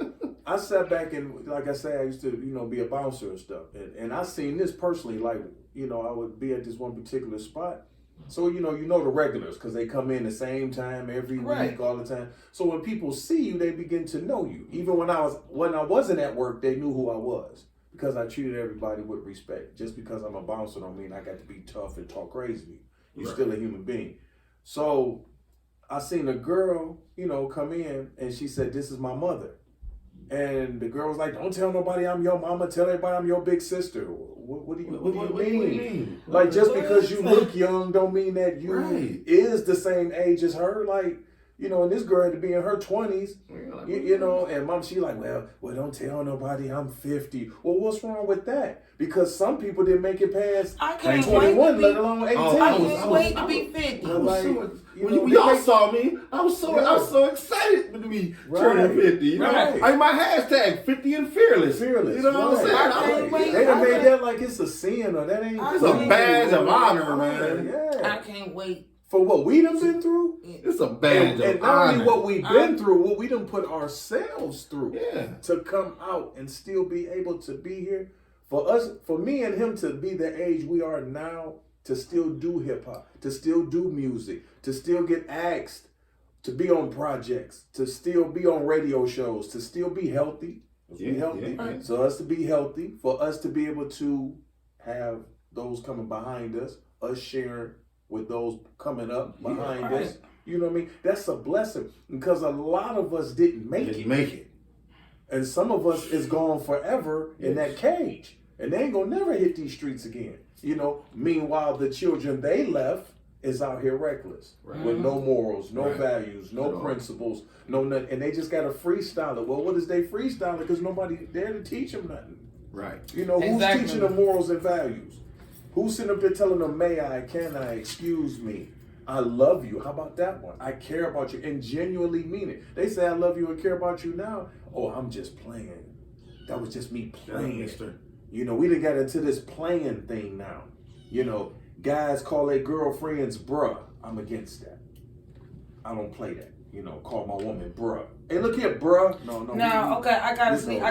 I sat back and, like I say, I used to, you know, be a bouncer and stuff. And I seen this personally, like, you know, I would be at this one particular spot. So, you know the regulars, because they come in the same time every Right. week, all the time. So when people see you, they begin to know you. Even when I wasn't at work, they knew who I was. Because I treated everybody with respect. Just because I'm a bouncer don't mean I got to be tough and talk crazy. You're still a human being. So I seen a girl, you know, come in and she said, "This is my mother." And the girl was like, "Don't tell nobody I'm your mama. Tell everybody I'm your big sister." What do you mean? Like, just because you look young don't mean that you Right. is the same age as her. Like, you know, and this girl had to be in her 20s. You know, and mom, she like, well, don't tell nobody I'm 50. Well, what's wrong with that? Because some people didn't make it past I can't 21, wait let to alone 18. I can't wait to be 50. When y'all saw me, I was so excited to be turning 50. You know, Right. like my hashtag 50 and fearless. You know what I'm saying? I I'm can't like, wait. They done made that like it's a sin or that ain't. It's a badge of honor, man. I Yeah. can't wait. For what we done been through. It's a badge And of not only honor. what we've been through, what we done put ourselves through Yeah. to come out and still be able to be here. For us, for me and him to be the age we are now, to still do hip hop, to still do music, to still get asked to be on projects, to still be on radio shows, to still be healthy. Be healthy. Yeah. So us to be healthy, for us to be able to have those coming behind us sharing with those coming up behind us. You know what I mean? That's a blessing because a lot of us didn't make it. And some of us is gone forever in that cage. And they ain't gonna never hit these streets again. You know, meanwhile the children they left is out here reckless. With no morals, no values, no principles, no nothing. And they just gotta freestyle it. Well, what is they freestyling? Because nobody there to teach them nothing. Right. You know, who's teaching them morals and values? Who's sitting up there telling them, may I, can I, excuse me, I love you? How about that one? I care about you and genuinely mean it. They say I love you and care about you now. Oh, I'm just playing. That was just me playing. You know, we done got into this playing thing now. You know, guys call their girlfriends bruh. I'm against that. I don't play that. You know, call my woman bruh. Hey, look here, bruh. No. Okay, I gotta speak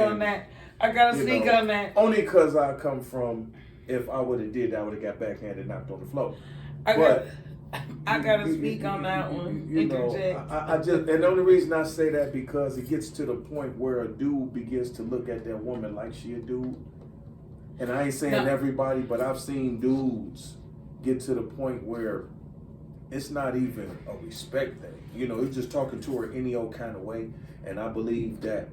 on that. I gotta speak on that. Only because I come from. If I would have did that, I would have got backhanded, knocked on the floor. I gotta speak on that one. You know, I just, and the only reason I say that because it gets to the point where a dude begins to look at that woman like she a dude. And I ain't saying everybody, but I've seen dudes get to the point where it's not even a respect thing. You know, he's just talking to her any old kind of way. And I believe that,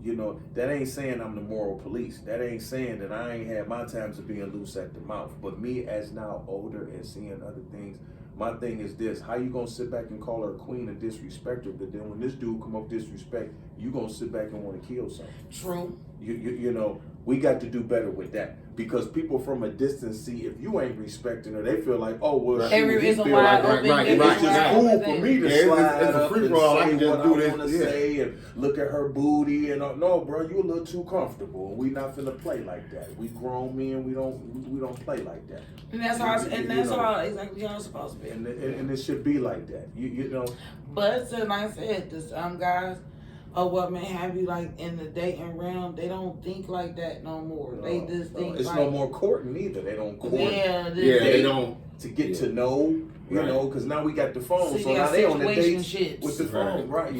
you know, that ain't saying I'm the moral police. That ain't saying that I ain't had my times of being loose at the mouth. But me as now older and seeing other things, my thing is this: how you gonna sit back and call her a queen and disrespect her, but then when this dude come up disrespect, you gonna sit back and want to kill something? True. You know, we got to do better with that, because people from a distance see if you ain't respecting her, they feel like, oh well, Every he reason feel why like open, right, it's right, just right. cool for me to Yeah, slide it's a up free and for all. I say can just what do I this, want to yeah. say and look at her booty and no, bro, you a little too comfortable, and we not finna play like that. We grown men, we don't play like that. And that's how. And that's You know, how exactly how it's supposed to be. and it should be like that. You know. But like I said, the some guys or what may have you like in the dating realm, they don't think like that no more. They just think it's like, no more courting either. They don't court. Yeah, they don't. To get to know, you Right. know, because now we got the phone, See, so they now got they on the dates situationships. with the phone, Right. right?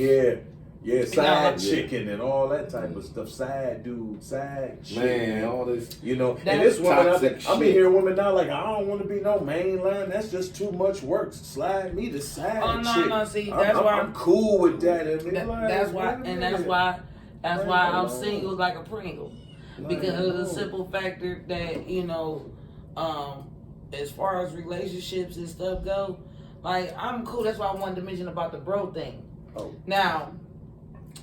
Yeah, side Yeah. chicken and all that type of stuff. Side dude, side chick, Man, all this. you know. And That's this woman, toxic I'm shit. hearing women now like, I don't want to be no mainline. That's just too much work. Slide me the side Oh, no, chick. no, see, that's I'm, why- I'm cool with that. And That- like, that's why, wait a and that's minute. why Right, I'm no. single like a Pringle, because of the simple factor that, you know, as far as relationships and stuff go, like, I'm cool. That's why I wanted to mention about the bro thing. Oh. Now,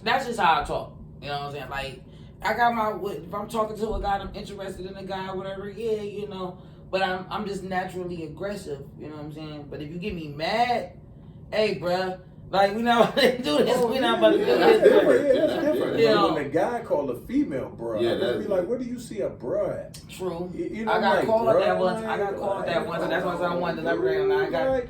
that's just how I talk. You know what I'm saying? Like, I got my, if I'm talking to a guy, I'm interested in a guy, whatever, yeah, you know, but I'm just naturally aggressive, you know what I'm saying? But if you get me mad, hey, bruh, like, we not about to do this. Oh, we yeah, not about to do yeah, this. that's different. Yeah, that's different. You Like know. when the guy called a female bruh, Yeah, I just that's- be like, where do you see a bruh at? True. You know, I got like, called bruh, that once. I got called that once, and that's why I wanted to elaborate on that. I got. Like,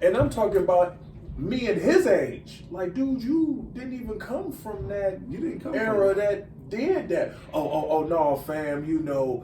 and I'm talking about me and his age. Like, dude, you didn't even come from that You didn't come era from that did that. Oh, no, fam, you know,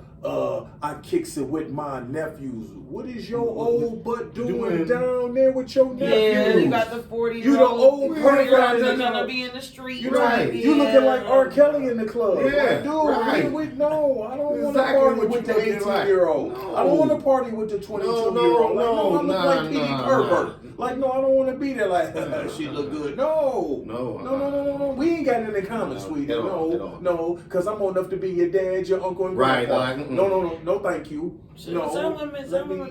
I kicks it with my nephews. What is your old butt doing down there with your nephews? Yeah, you got the 40. You the old pervert guys in the are gonna club. be in the street. You Right. You looking like R. Kelly in the club. Yeah, Like, dude, right. no, I don't want to Exactly party what with you the looking like. 18-year-old. No. I don't want to party with the 22-year-old. Like, no, I look nah, like Petey nah, Pervert. nah. Like, no, I don't want to be there like, she look good. No. No. We ain't got anything in common, No, sweetie. at all. No, because I'm old enough to be your dad, your uncle, and Right, grandpa. like, No, thank you. No, Some women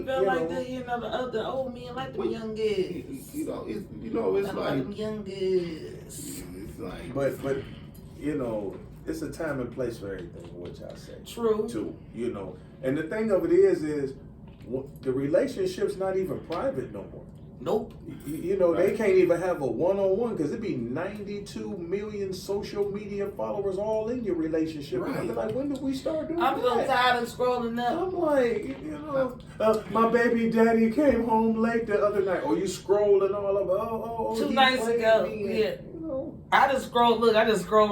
feel like the, the, you know, the old men like them young guys. You know, it's I like like them young guys. it's like. But you know, it's a time and place for everything, which I say. True. Too, you know. And the thing of it is the relationship's not even private no more. Nope. You know, they can't even have a one-on-one because it'd be 92 million social media followers all in your relationship. Right. And I'm like, when did we start doing I'm so that? tired of scrolling up. I'm like, you know, my baby daddy came home late the other night. Oh, you scrolling all over? Oh, 2 he nights played ago, me. yeah. You know, I just scroll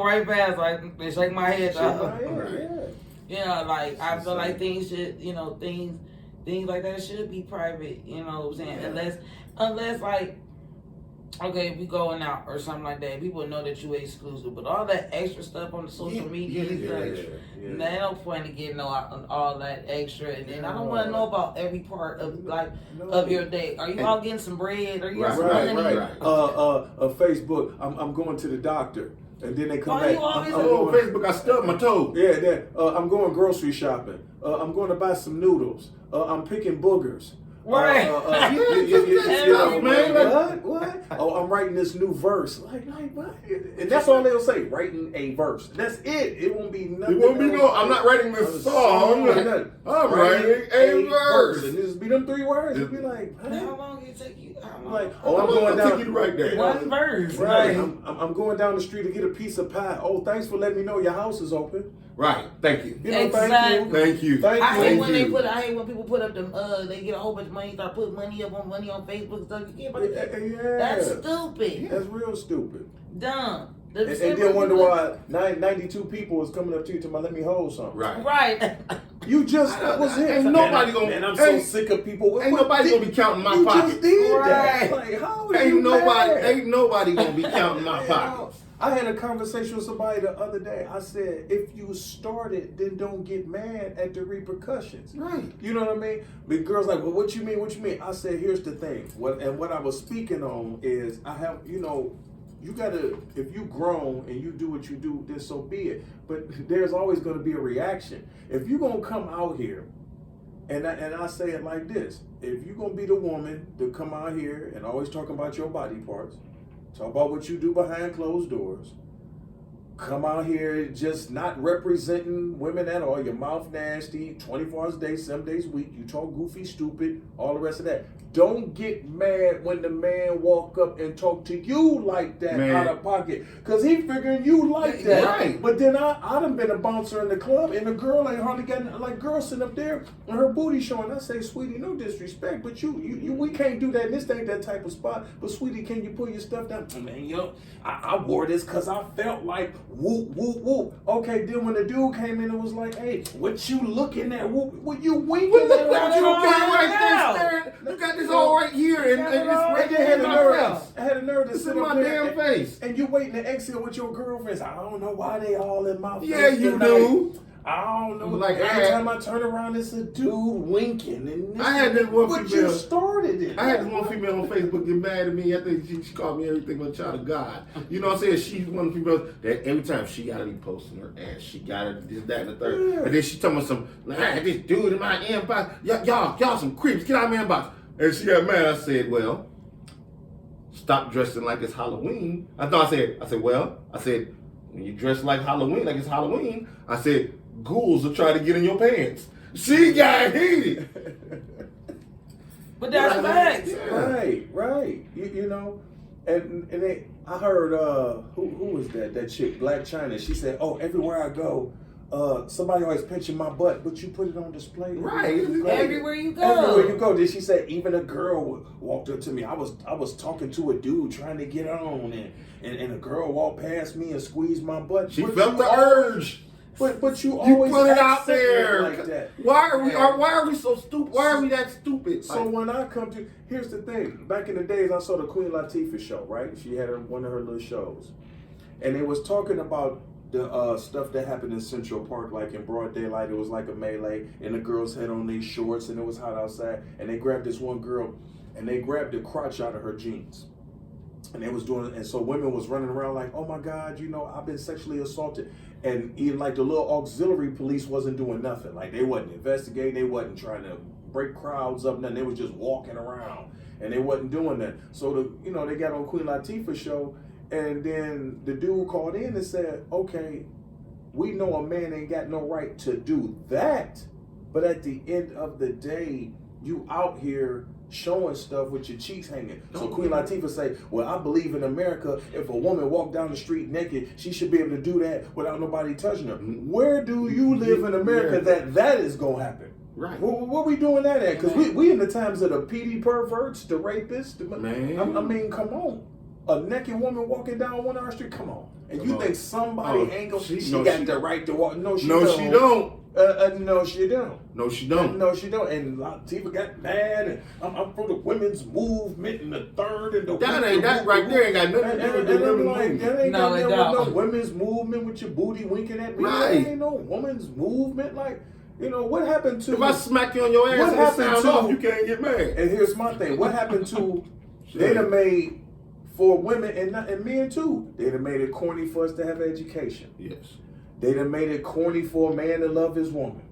right past, like, they shake my head. shit, yeah. Yeah, like, I feel like things should, you know, things like that should be private, you know what I'm saying? Yeah. Unless like, okay, if we going out or something like that, people know that you exclusive. But all that extra stuff on the social media, and there ain't no point in getting all that extra. And then I don't want to know about every part of of your day. Are you all getting some bread? Are you all some money? Right. Facebook. I'm going to the doctor, and then they come Why back. you always I'm Oh, going, Facebook, I stubbed my toe. yeah. I'm going grocery shopping. I'm going to buy some noodles. I'm picking boogers. Right. What? Oh, I'm writing this new verse. Like what? And that's all they'll say. Writing a verse. That's it. It won't be nothing. It won't be else. I'm not writing this song. I'm writing a verse. And just be them 3 words. It'll be like, And how long did it take you? I'm like, oh, I'm going I'll down. take you right there. One verse. Right. Like, I'm going down the street to get a piece of pie. Oh, thanks for letting me know your house is open. Right. Thank you. You know, Exactly. Thank you. Thank I you. hate when you. I hate when people put up them they get a whole bunch of money, start putting money on Facebook and stuff. You can't put it. Yeah. That's stupid. That's real stupid. Dumb. And then wonder why 92 people was coming up to you to let me hold something. Right. Right. You just that was it. Ain't nobody gonna. Man, I'm so sick of people. Ain't nobody gonna be counting my you pocket. just did Right. that. Like, how are you Ain't mad? nobody gonna be counting my pockets. I had a conversation with somebody the other day. I said, if you started, then don't get mad at the repercussions. Right. You know what I mean? But girls like, well, what you mean? What you mean? I said, here's the thing. What I was speaking on is I have, you gotta, if you grown and you do what you do, then so be it. But there's always gonna be a reaction. If you're gonna come out here, and I say it like this, if you're gonna be the woman to come out here and always talk about your body parts, talk about what you do behind closed doors, come out here just not representing women at all, your mouth nasty, 24 hours a day, 7 days a week, you talk goofy, stupid, all the rest of that. Don't get mad when the man walk up and talk to you like that out of pocket. Cause he figuring you like that. Right. But then I done been a bouncer in the club and the girl ain't hardly got, like, girl sitting up there and her booty showing. I say, sweetie, no disrespect, but you we can't do that. This ain't that type of spot. But sweetie, can you pull your stuff down? Man, I wore this cause I felt like whoop, whoop, whoop. Okay, then when the dude came in and was like, hey, what you looking at? What you winking at? What you got right there staring? You got this all right here, and it's right there in my face. I had a nerve to It's sit in up my there damn face. and you waiting to exhale with your girlfriends. I don't know why they all in my face. Yeah, you tonight. do. I don't know. Like, every time I turn around, it's a dude winking. And I had this one but female. you started it. I had this one female on Facebook get mad at me. I think she called me everything but a child of God. You know what I'm saying? She's one of the females that every time she gotta be posting her ass. She gotta this, that, and the third. Yeah. And then she talking about some, this dude in my inbox. Y'all some creeps. Get out of my inbox. And she got mad. I said, well, stop dressing like it's Halloween. I said, when you dress like Halloween, like it's Halloween, I said, ghouls will try to get in your pants. She got heated. But that's facts. Right. You know, and I heard who was that chick, Black China. She said, oh, everywhere I go, somebody always pinching my butt, but you put it on display. Right. Everywhere you go. Everywhere you go. Then she said, even a girl walked up to me. I was talking to a dude trying to get on, and a girl walked past me and squeezed my butt. She felt the urge. But you You always put it out accept there. like that. Why are we so stupid? Why are we that stupid? So when I come to, here's the thing. Back in the days, I saw the Queen Latifah show, right? She had one of her little shows. And they was talking about the stuff that happened in Central Park, like in broad daylight. It was like a melee, and the girls had on these shorts, and it was hot outside. And they grabbed this one girl, and they grabbed the crotch out of her jeans. And they was doing, and so women was running around like, oh my God, I've been sexually assaulted. And even like the little auxiliary police wasn't doing nothing. Like they wasn't investigating, they wasn't trying to break crowds up, nothing. They was just walking around and they wasn't doing that. So they got on Queen Latifah's show, and then the dude called in and said, okay, we know a man ain't got no right to do that, but at the end of the day, you out here showing stuff with your cheeks hanging. So Queen Latifah say, well, I believe in America, if a woman walk down the street naked, she should be able to do that without nobody touching her. Where do you live in America that is going to happen? Right. What we doing that at? Because we in the times of the PD perverts, the rapists. Man. I mean, come on. A naked woman walking down 1 hour street, come on. And you think somebody ain't going to, she got the right to walk. No, she don't. No, she don't. No, she don't. No, she don't. No, she don't. And Latifah got mad, and I'm for the women's movement and the third and the that right there ain't got nothing to do with the women's movement. That ain't No, got it nothing with no don't. women's movement with your booty winking at me. Right. There ain't no women's movement. Like, what happened to? If I smack you on your ass What and it happened sound to- off, you can't get mad. And here's my thing. What happened to? They done made for women and men too. They done made it corny for us to have education. Yes. They done made it corny for a man to love his woman.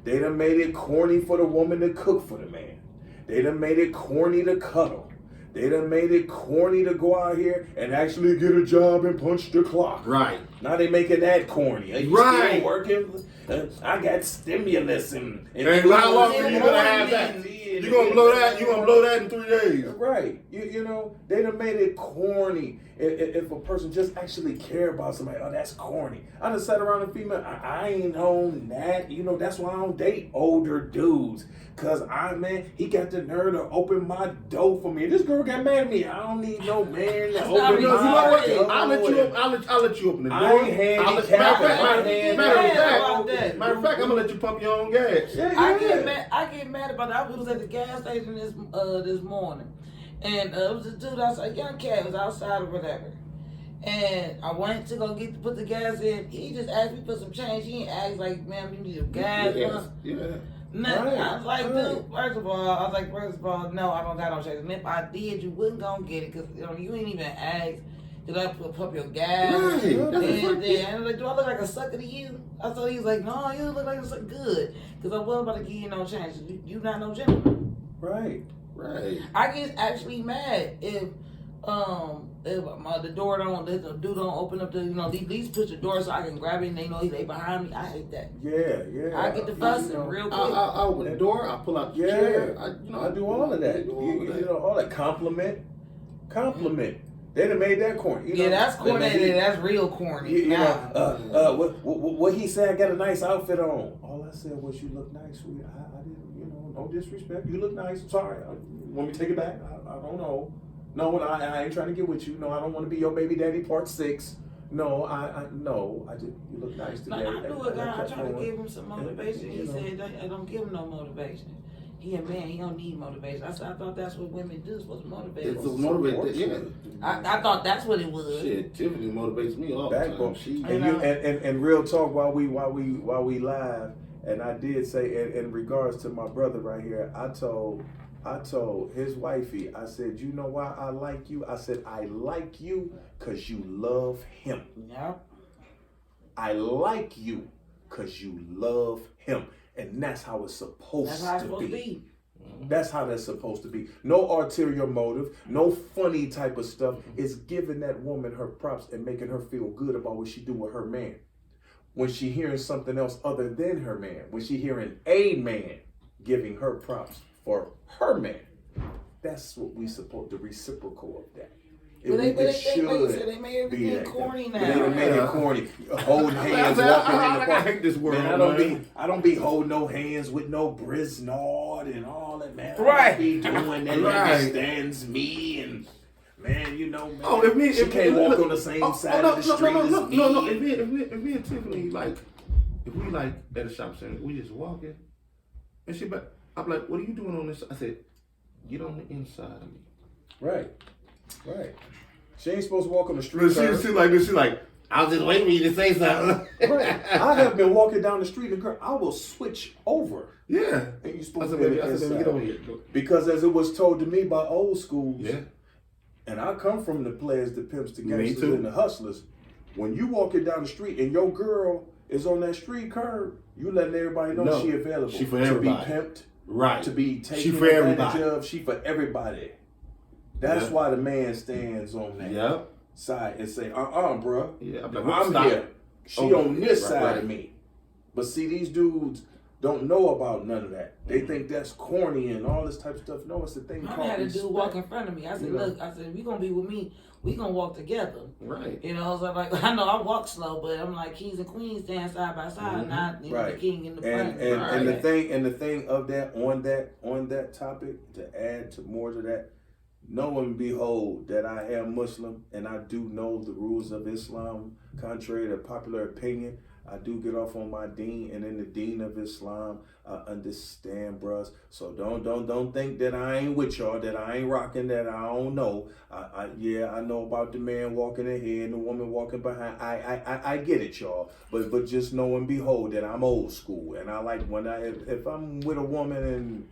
They done made it corny for the woman to cook for the man. They done made it corny to cuddle. They done made it corny to go out here and actually get a job and punch the clock. Right. Now they making that corny. Are you Right. still working? I got stimulus and how long are you gonna have that? You gonna blow that? You gonna blow that in 3 days? Right. They done made it corny. If a person just actually care about somebody, oh, that's corny. I done sat around a female, I ain't on that. That's why I don't date older dudes. Cause he got the nerve to open my door for me. This girl got mad at me. I don't need no man to open You know my what? door. I'll let you open the door. I ain't handicapped. Matter of fact, I'm gonna let you pump your own gas. Yeah. I get mad about that. I was at the gas station this morning, and it was a dude outside, young cat was outside or whatever, And I went to go put the gas in. He just asked me for some change. He ain't asked like, "Ma'am, you need some gas?" Yeah. Nothing. Right, I was like, right. dude, first of all, no, I don't got no change. And if I did, you wouldn't go and get it because you ain't even asked. Did I pump your gas? Right. And I was like, do I look like a sucker to you? I thought he was like, no, you look like a sucker. Good. Because I wasn't about to give you no chance. You not no gentleman. Right. I get actually mad if the door the dude don't open up the, at least push the door so I can grab it and they behind me. I hate that. Yeah. I get the fussing real quick. I open the door, I pull out the chair. I do all of that. You know, all that compliment. They done made that corny. You know, that's corny. That's real corny. You know, what he said, I got a nice outfit on. All I said was, you look nice, sweetie. I didn't, no disrespect. You look nice. I'm sorry. Want me to take it back? I don't know. No, I ain't trying to get with you. No, I don't want to be your baby daddy part 6. No, I just, you look nice today. I knew a guy, I tried to give him some motivation. He said, I don't give him no motivation. He a man, he don't need motivation. I said, I thought that's what women do, supposed to motivate. It's to motivate, yeah. I thought that's what it was. Shit, Tiffany motivates me all the time. And real talk while we live, and I did say in regards to my brother right here, I told his wifey, I said, you know why I like you? I said, I like you because you love him. Yeah. I like you because you love him. And that's how it's supposed to be. That's how that's supposed to be. No ulterior motive, no funny type of stuff. It's giving that woman her props and making her feel good about what she do with her man. When she hearing something else other than her man, when she hearing a man giving her props for her man, that's what we support, the reciprocal of that. They made everything corny now. They made it corny. Holding hands, walking in the park. I hate this world. Man, I don't be holding no hands with no Brisnard and all that, man. Right. I don't be doing that. Understands me and man, you know, man. She can't walk on the same side of the street as me. No. If me and Tiffany if we at a shop center, we just walking, and I'm like, what are you doing on this? I said, get on the inside of me. Right. She ain't supposed to walk on the street. She like this. She like, I was just waiting for you to say something. Right. I have been walking down the street and girl, I will switch over. Yeah. And you supposed to be get over here. Because as it was told to me by old schools, yeah. And I come from the players, the pimps, the gangsters, and the hustlers. When you walking down the street and your girl is on that street curb, you letting everybody know she available. She for everybody. To be pimped. Right. To be taken for advantage of. She for everybody. That's why the man stands on that side and say, bruh. Yeah, I'm here. She on this side of me. But see, these dudes don't know about none of that. They think that's corny and all this type of stuff. No, it's the thing called I had a dude walk in front of me. I said, look, if you gonna be with me, we gonna walk together. Right. So I know I walk slow, but I'm like kings and queens stand side by side, not the king in the front. And the thing of that on that topic, to add to more to that, know and behold that I am Muslim and I do know the rules of Islam, contrary to popular opinion. I do get off on my deen, and in the deen of Islam, I understand, bruh. So don't think that I ain't with y'all, that I ain't rocking, that I don't know. I know about the man walking ahead and the woman walking behind. I get it, y'all. But just know and behold that I'm old school, and I like when if I'm with a woman and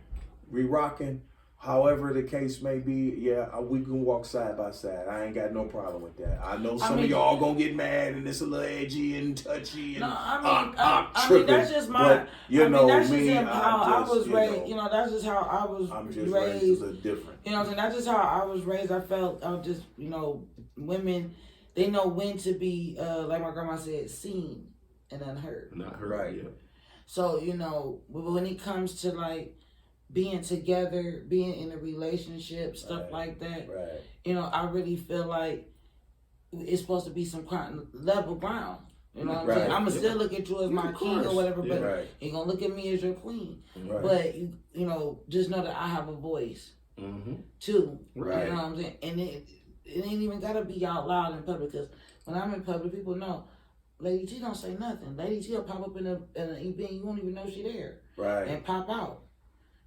we rocking. However the case may be, we can walk side by side. I ain't got no problem with that. I know some of y'all gonna get mad and it's a little edgy and touchy and that's just my. That's just how I was raised. That's just how I was raised. A little different. That's just how I was raised. I felt women, they know when to be like my grandma said, seen and unheard. Not heard. Right. Yeah. So when it comes to being together, being in a relationship, stuff like that. Right. I really feel like it's supposed to be some kind of level ground. You know what I'm saying? I'm going to still look at you as my king or whatever, but you're going to look at me as your queen. Right. But, just know that I have a voice, too. Right. You know what I'm saying? And it ain't even got to be out loud in public, because when I'm in public, people know, Lady T don't say nothing. Lady T will pop up in an event, you won't even know she there. Right. And pop out.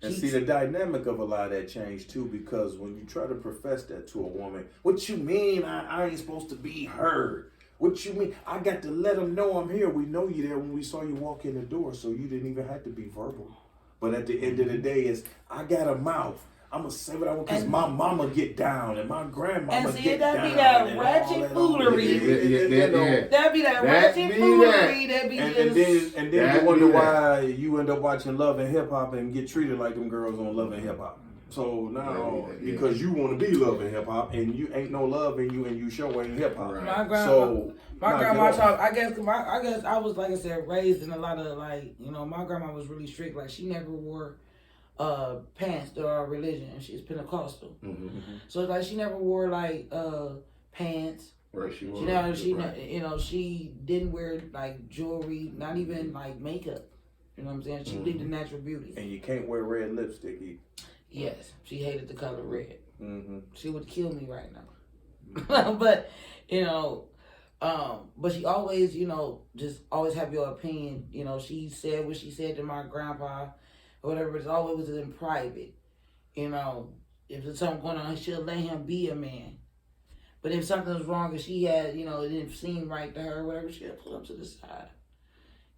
And see, the dynamic of a lot of that changed too, because when you try to profess that to a woman, what you mean I ain't supposed to be heard? What you mean? I got to let them know I'm here. We know you there when we saw you walk in the door, so you didn't even have to be verbal. But at the end of the day, I got a mouth. I'm going to say what I want because my mama get down and my grandmama get down. And see, that be that ratchet foolery. That be that ratchet foolery. That be and then you wonder why you end up watching Love and Hip Hop and get treated like them girls on Love and Hip Hop. So now, because you want to be Love and Hip Hop and you ain't no love in you and you show ain't hip hop. Right. My grandma taught, I guess I was, like I said, raised in a lot of, like, you know, my grandma was really strict. Like, she never wore pants to our religion, and she's Pentecostal. So like she never wore like pants. Right, she didn't wear like jewelry, not even like makeup. You know what I'm saying? She believed in natural beauty. And you can't wear red lipstick either. Yes, she hated the color red. She would kill me right now. But you know, but she always, you know, just always have your opinion. You know, she said what she said to my grandpa. Whatever, it's always in private. You know, if there's something going on, she'll let him be a man. But if something's wrong and she had, you know, it didn't seem right to her, whatever, she'll pull him to the side.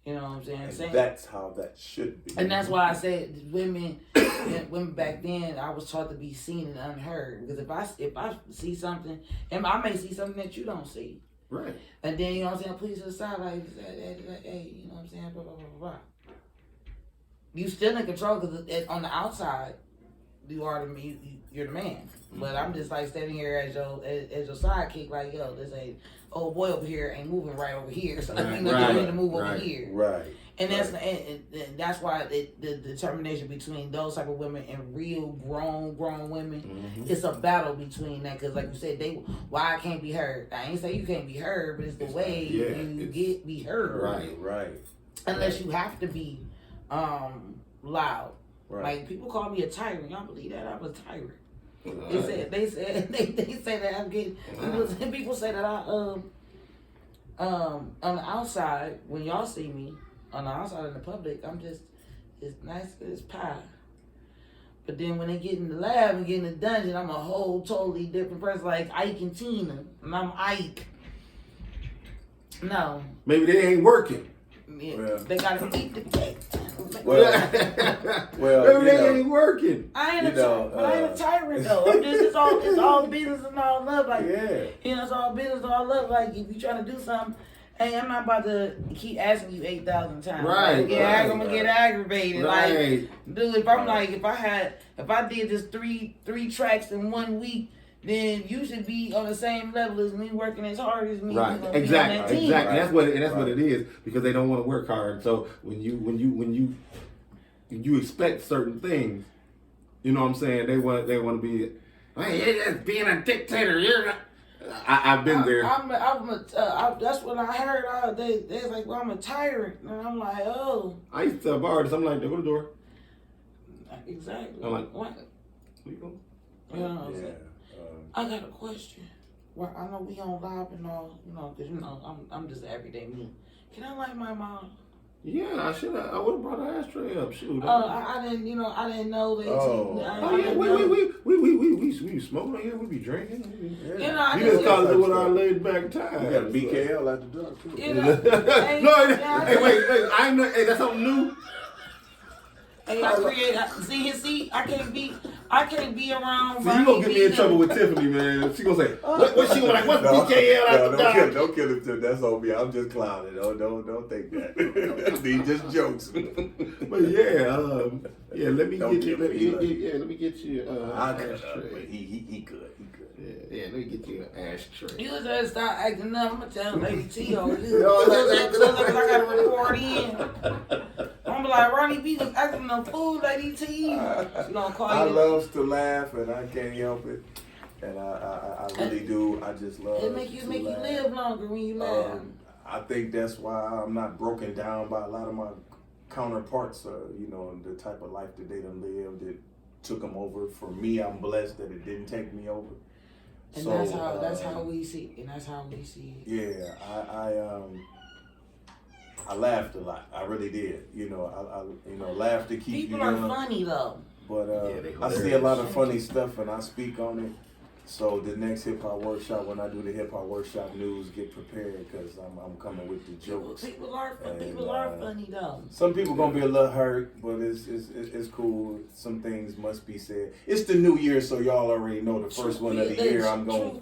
You know what I'm saying? And that's how that should be. And that's why I said women back then, I was taught to be seen and unheard. Because if I see something, and I may see something that you don't see. Right. And then, you know what I'm saying, please to the side, like, hey, you know what I'm saying, blah, blah, blah, blah, blah. You still in control because on the outside, you are you're the man. But I'm just like standing here as your sidekick, like, yo, this ain't old boy over here ain't moving right over here, so you need to move over here. Right. And that's why the determination between those type of women and real grown women, it's a battle between that. Because like you said, why I can't be heard. I ain't say you can't be heard, but it's the way you be heard. Right. Unless you have to be loud. Right. Like people call me a tyrant. Y'all believe that I'm a tyrant? They say that I'm getting. People say that I on the outside when y'all see me on the outside in the public, I'm just as nice as pie. But then when they get in the lab and get in the dungeon, I'm a whole totally different person, like Ike and Tina, and I'm Ike. No. Maybe they ain't working. Yeah, they gotta eat the cake. Well, maybe they ain't working. I ain't a tyrant though. I'm just it's all business and all love. Like you know, it's all business and all love. Like if you trying to do something, hey, I'm not about to keep asking you 8,000 times. Right. I'm gonna get aggravated. Right. Like, dude, if I'm like, if I did just three tracks in 1 week, then you should be on the same level as me, working as hard as me. Right. You know, Exactly. Right. That's what it is, because they don't want to work hard. So when you expect certain things, you know what I'm saying, they want to be, hey, you're just being a dictator. You're not. I've been there. That's what I heard. They was like, well, I'm a tyrant, and I'm like, oh. I used to tell artists, I'm like, go to the door. Exactly. I'm like, what? You know what I'm saying? I got a question. Well, I know we on live and all, you know, because, you know, I'm just everyday me. Can I light my mom? Yeah, I should have. I would have brought an ashtray up. Shoot. I didn't know that. We smoking on here. We be drinking. Yeah. You know, you just call it with our laid back time. We got a BKL at the door too. You know, hey, wait. I know. Hey, that's something new. Hey, I can't be around. See, you gonna get me in trouble with Tiffany, man. She gonna say, what she like? What's BKL? Don't kill him, Tim. That's on me. I'm just clowning. Don't think that. These just jokes. But let me get you. Ashtray. He good. Yeah, let me get you an ashtray. You just start acting up. I'm gonna tell Lady T on you. I gotta report in. I'm like, Ronnie B was acting a fool, Lady T. I loves to laugh and I can't help it. And I really do. I just love it. Make you live longer when you laugh. I think that's why I'm not broken down by a lot of my counterparts. The type of life that they done lived, it took them over. For me, I'm blessed that it didn't take me over. And so, that's how we see it. And that's how we see it. Yeah, I laughed a lot. I really did. I laughed to keep people you young. Are funny though. But they I see a lot of hilarious. funny stuff and I speak on it. So the next hip hop workshop, when I do the hip hop workshop news, get prepared because I'm coming with the jokes. People are funny though. Some people gonna be a little hurt, but it's cool. Some things must be said. It's the new year, so y'all already know the first one of the year. I'm gonna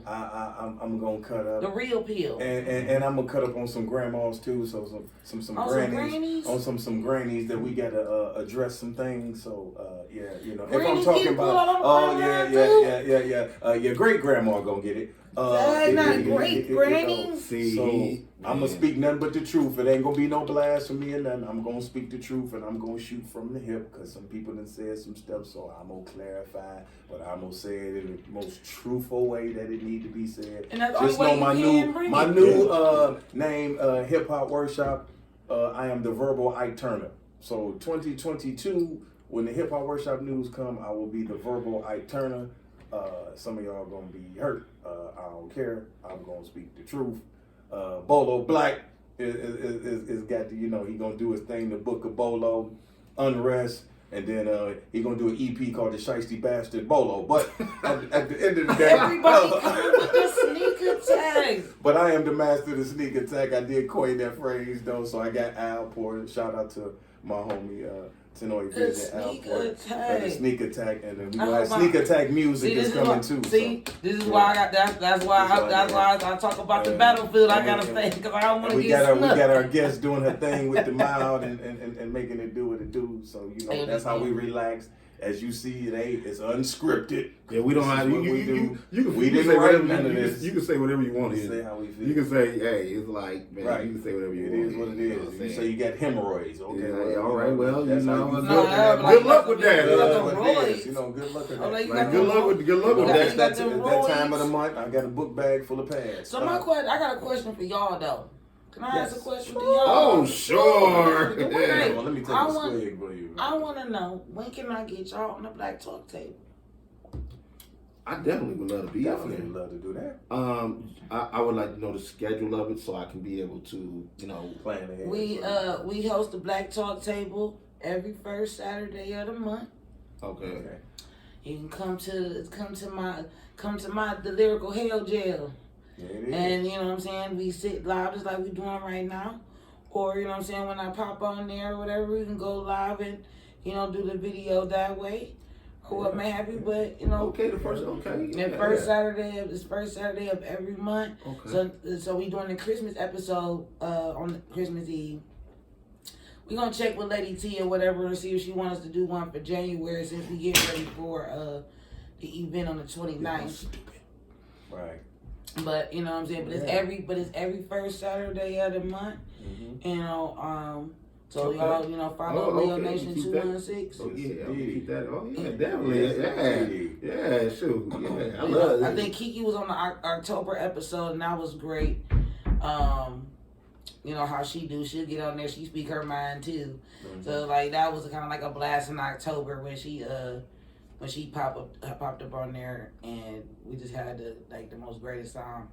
I'm gonna cut up the real pill, and I'm gonna cut up on some grandmas too. So some grannies, on some grannies that we gotta address some things. So yeah, you know, if I'm talking about your great grandma gonna get it. Not great granny. See, I'm gonna speak nothing but the truth. It ain't gonna be no blasphemy or nothing. I'm gonna speak the truth and I'm gonna shoot from the hip because some people done said some stuff. So I'm gonna clarify, but I'm gonna say it in the most truthful way that it need to be said. And that's just know my new name, Hip Hop Workshop. I am the Verbal Ike Turner. So 2022, when the Hip Hop Workshop news come, I will be the Verbal Ike Turner. Some of y'all gonna be hurt. I don't care. I'm gonna speak the truth. Bolo Black is got to, you know, he gonna do his thing, the Book of Bolo, Unrest, and then he gonna do an EP called the Shiesty Bastard Bolo. But at the end of the day, everybody coming with the sneaker tag. But I am the master of the sneak attack. I did coin that phrase though, so I got Al Porter. Shout out to my homie Tenoy Vision, Al Porter. The sneak attack, and then we got sneak attack music is coming too. See, so, this is why I got that's why I talk about the battlefield. I gotta stay because I don't want to get snuck. We got our guest doing her thing with the mouth and making it do what it do. So you know that's how we relax. As you see, it's unscripted. Yeah, we don't have we didn't write none of this. You can say whatever you want. Say how we feel. You can say, hey, it's like, man, right. You can say whatever you want. It is what it is. You say you got hemorrhoids. Okay, yeah, all right. Well, you know, good luck with that. You know, good luck with that. Good luck with that. That time of the month, I got a book bag full of pads. So I got a question for y'all though. Can I ask a question to y'all? Oh, sure. Well, let me take a swig for you. I want to know, when can I get y'all on the Black Talk table? I definitely would love to be on there. Definitely love to do that. I would like to know the schedule of it so I can be able to, you know, plan ahead. We host the Black Talk table every first Saturday of the month. Okay. You can come to my the Lyrical Hell Jail. And you know what I'm saying, we sit live just like we doing right now. Or you know what I'm saying, when I pop on there or whatever, we can go live and, you know, do the video that way. Or what may have you, but you know. First Saturday of every month. Okay. So we doing the Christmas episode on Christmas Eve. We're gonna check with Lady T or whatever and see if she wants us to do one for January since we get ready for the event on the 29th. Right. But you know what I'm saying, but it's every first Saturday of the month. Mm-hmm. You know, so y'all, you know, follow Leo Nation 216. Oh yeah, keep that. Oh yeah, definitely. Yeah, shoot. Yeah, I love it. I think Kiki was on the October episode and that was great. You know how she'll get on there, she speak her mind too. Mm-hmm. So like that was kind of like a blast in October when she popped up on there, and we just had the most greatest time.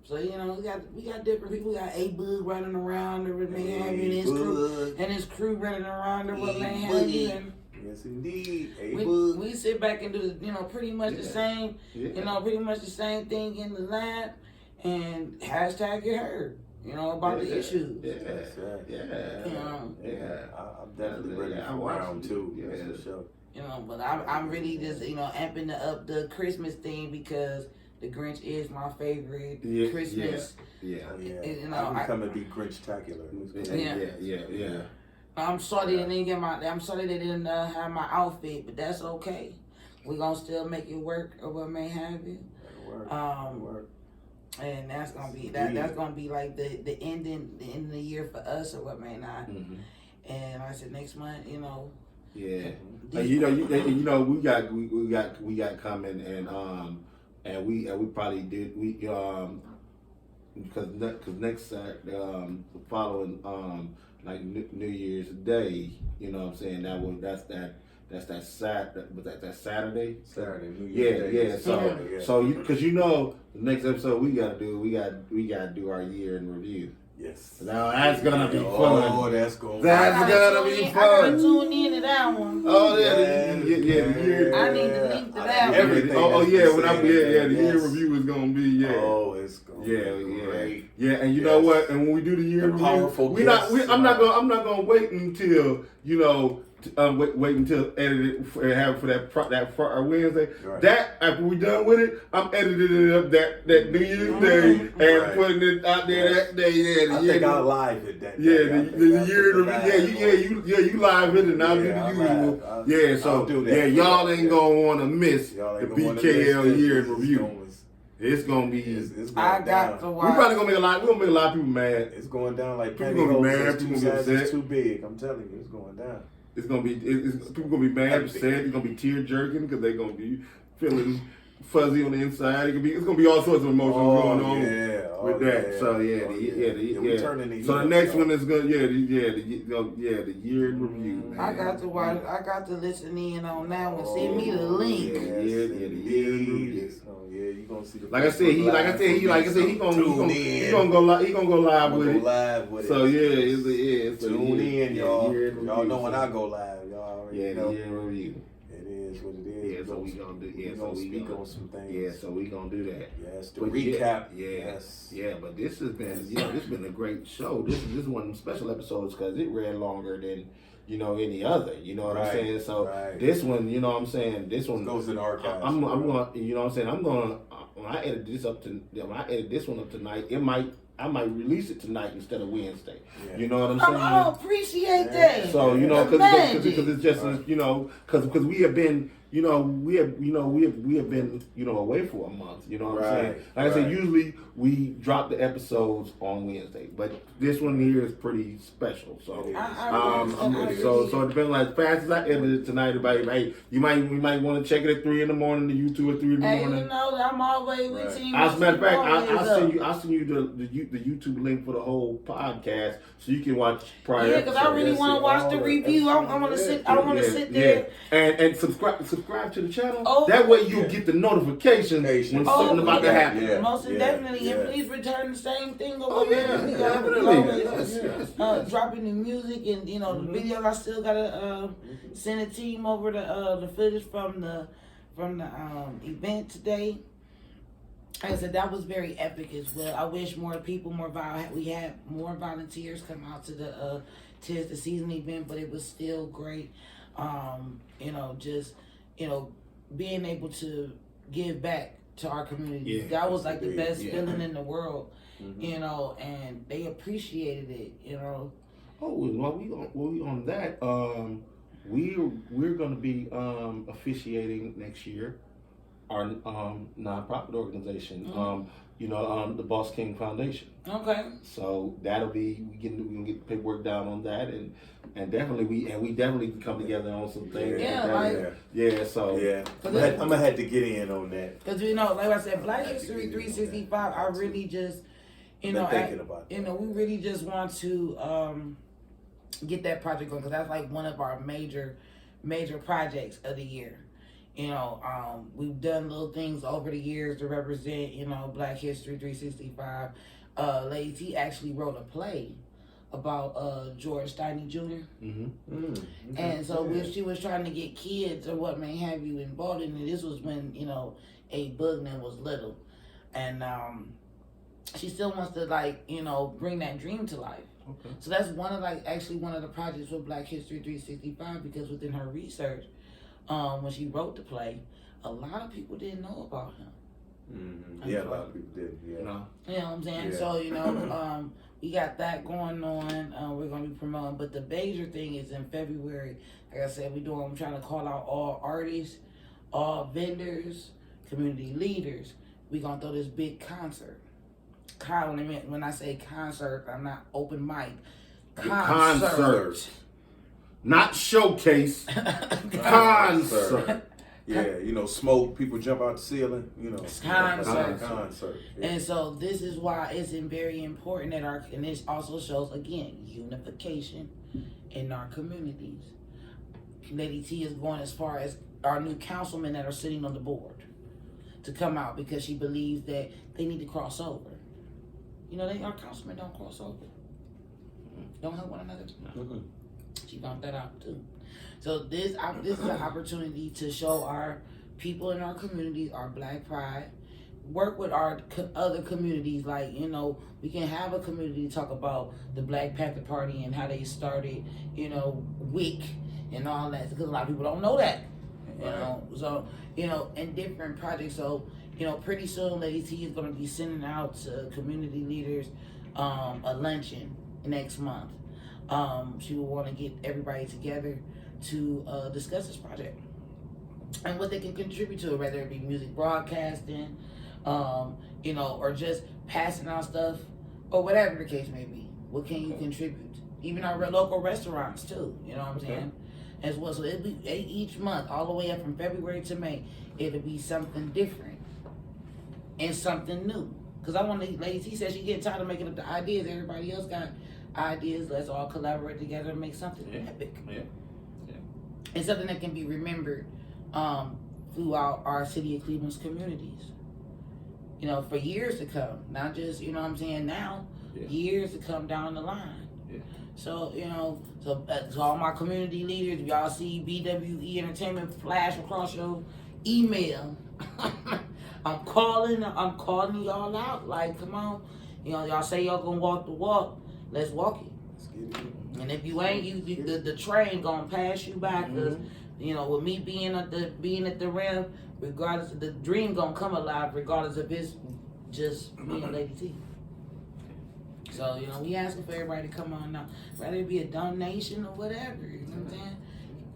So you know we got different people. We got A-Boog running around or what may have you, and his crew running around or what may have you. And yes, indeed. We sit back and do pretty much the same, pretty much the same thing in the lab, and hashtag get heard. You know, about the issues. I'm definitely ready for round two. Yeah, for sure. You know, but I'm really just, you know, amping up the Christmas thing because the Grinch is my favorite Christmas. Yeah. You know, I'm becoming to be Grinch-tacular. Yeah. I'm sorry they didn't have my outfit, but that's okay. We're gonna still make it work or what may have you. Work. And that's gonna be that's gonna be like the end of the year for us or what may not. Mm-hmm. And like I said, next month, you know. Yeah, you know, we got coming, and we probably did because next following like New Year's Day, you know what I'm saying, that's that Saturday. Saturday, New Year's Day. So because you know the next episode we gotta do our year in review. Yes. Now that's gonna be Oh, fun. that's going. That's gonna be I gotta fun. tune in to that one. Oh yeah, Yeah, the year. I need to link to that one. Everything. Oh that's yeah, been when I said, the year yes. review is gonna be Oh, it's gonna be great. Yeah, and you Yes. know what? And when we do the year The review, powerful I'm not gonna wait until wait until edit it and have it for that Wednesday. Right. That after we done with it, I'm editing it up that New Year's Day and Right. putting it out there that day. Yeah, I think I'll live it that yeah, day. the year review. You live it and I'll do the I'll usual. live. So I'll do that. yeah, y'all ain't gonna want to miss Y'all the ain't gonna wanna BKL miss year this. review. It's gonna be. It's going I down. got to We watch. probably gonna make a lot. We're gonna make a lot of people mad. It's going down like People gonna be mad, people gonna be upset. It's too big. I'm telling you, it's going down. It's gonna be. People gonna be mad, upset. It's gonna be tear jerking because they're gonna be feeling fuzzy on the inside. It's gonna be all sorts of emotions going on with that. Yeah. So We turning the So the year next up, one is gonna the year in review. Man. I got to watch. I got to listen in on that one. Send me the link. the year review. Yeah, you gonna see the. Like I said, he gonna go live. He gonna go live with it. Live with it. So it's Tune in, y'all. year Y'all know when review. I go live. Y'all already Yeah, know. the year review. It is what it is. Yeah, so we gonna do. Yeah, we so gonna we speak gonna on some things. Yeah, so we gonna do that. Yes, the But recap. Yeah, Yes. yeah. But this has been, this has been a great show. This is one of them special episodes because it ran longer than any other. You know what I'm Right, saying? So right. this one, you know what I'm saying? This one Goes in the archives. I'm going. You know what I'm saying? I'm going. When I edit this one up tonight, I might release it tonight instead of Wednesday. Yeah. You know what I'm saying? I appreciate that. So because Imagine. it's just because we have been we have been away for a month. You know what I'm saying? Like I said, usually we drop the episodes on Wednesday, but this one here is pretty special. So so it depends. Like fast as I edit it tonight, everybody, hey, we might want to check it at 3 in the morning, the YouTube at 3 in the Hey, morning. you know, I'm always with you. As a matter of fact, I'll send you the YouTube link for the whole podcast so you can watch prior. Yeah, because I really want to watch the review. I want to sit. I want to sit there and subscribe to the channel. Oh, that way you'll get the notification when something about to happen. Yeah. Most definitely, and please return the same thing over there. Definitely. Dropping the music and the videos. I still gotta send a team over the footage from the event today. Like I said, that was very epic as well. I wish more people, we had more volunteers come out to the Tis the Season event, but it was still great. Being able to give back to our community. Yeah, that was like the best yeah. feeling in the world, and they appreciated it, Oh, while we on that, we're gonna be officiating next year our nonprofit organization, the Boss King Foundation. Okay. So that'll be we can get paperwork down on that, and definitely we definitely can come together on some things. So I'm gonna have to get in on that. Because like I said, Black History 365. I really just thinking about that. we really just want to get that project going because that's like one of our major projects of the year. We've done little things over the years to represent, Black History 365. Lady T actually wrote a play about George Steiny Jr. And so when she was trying to get kids or what may have you involved in it, this was when, A. Bugman was little. And she still wants to bring that dream to life. Okay. So that's one of the projects with Black History 365 because within her research, when she wrote the play, a lot of people didn't know about him. Yeah, a lot of people did. Yeah. You know what I'm saying? Yeah. So, we got that going on. We're going to be promoting. But the major thing is in February, like I said, I'm trying to call out all artists, all vendors, community leaders. We're going to throw this big concert. When I say concert, I'm not open mic. Concert. Not showcase. Concert. Yeah, smoke, people jump out the ceiling, concert. Yeah. And so this is why it's very important that and this also shows, again, unification in our communities. Lady T is going as far as our new councilmen that are sitting on the board to come out because she believes that they need to cross over. You know, our councilmen don't cross over. Don't help one another. She found that out too. So this is an opportunity to show our people in our communities our Black pride. Work with our other communities, like, you know, we can have a community talk about the Black Panther Party and how they started, you know, WIC and all that, because a lot of people don't know that, you know. So, you know, and different projects. So, you know, pretty soon Lady T is going to be sending out to community leaders a luncheon next month. She will want to get everybody together to discuss this project and what they can contribute to it, whether it be music broadcasting, you know, or just passing out stuff, or whatever the case may be. What can you contribute? Even our local restaurants too, you know what I'm saying? As well. So it'll be each month, all the way up from February to May, it'll be something different and something new. Because I want to, Lady T said she getting tired of making up the ideas. Everybody else got ideas. Let's all collaborate together and make something epic. And something that can be remembered throughout our city of Cleveland's communities. You know, for years to come. Not just, you know what I'm saying, now, years to come down the line. So, you know, so all my community leaders, y'all see BWE Entertainment flash across your email. I'm calling y'all out. Like, come on. You know, y'all say y'all gonna walk the walk. Let's walk it. Let's get it. And if you ain't, the train gonna pass you by. Cause you know, with me being at the rim, regardless of the dream gonna come alive, regardless if it's just me and Lady T. So, you know, we asking for everybody to come on now, whether it be a donation or whatever. You know what I'm saying?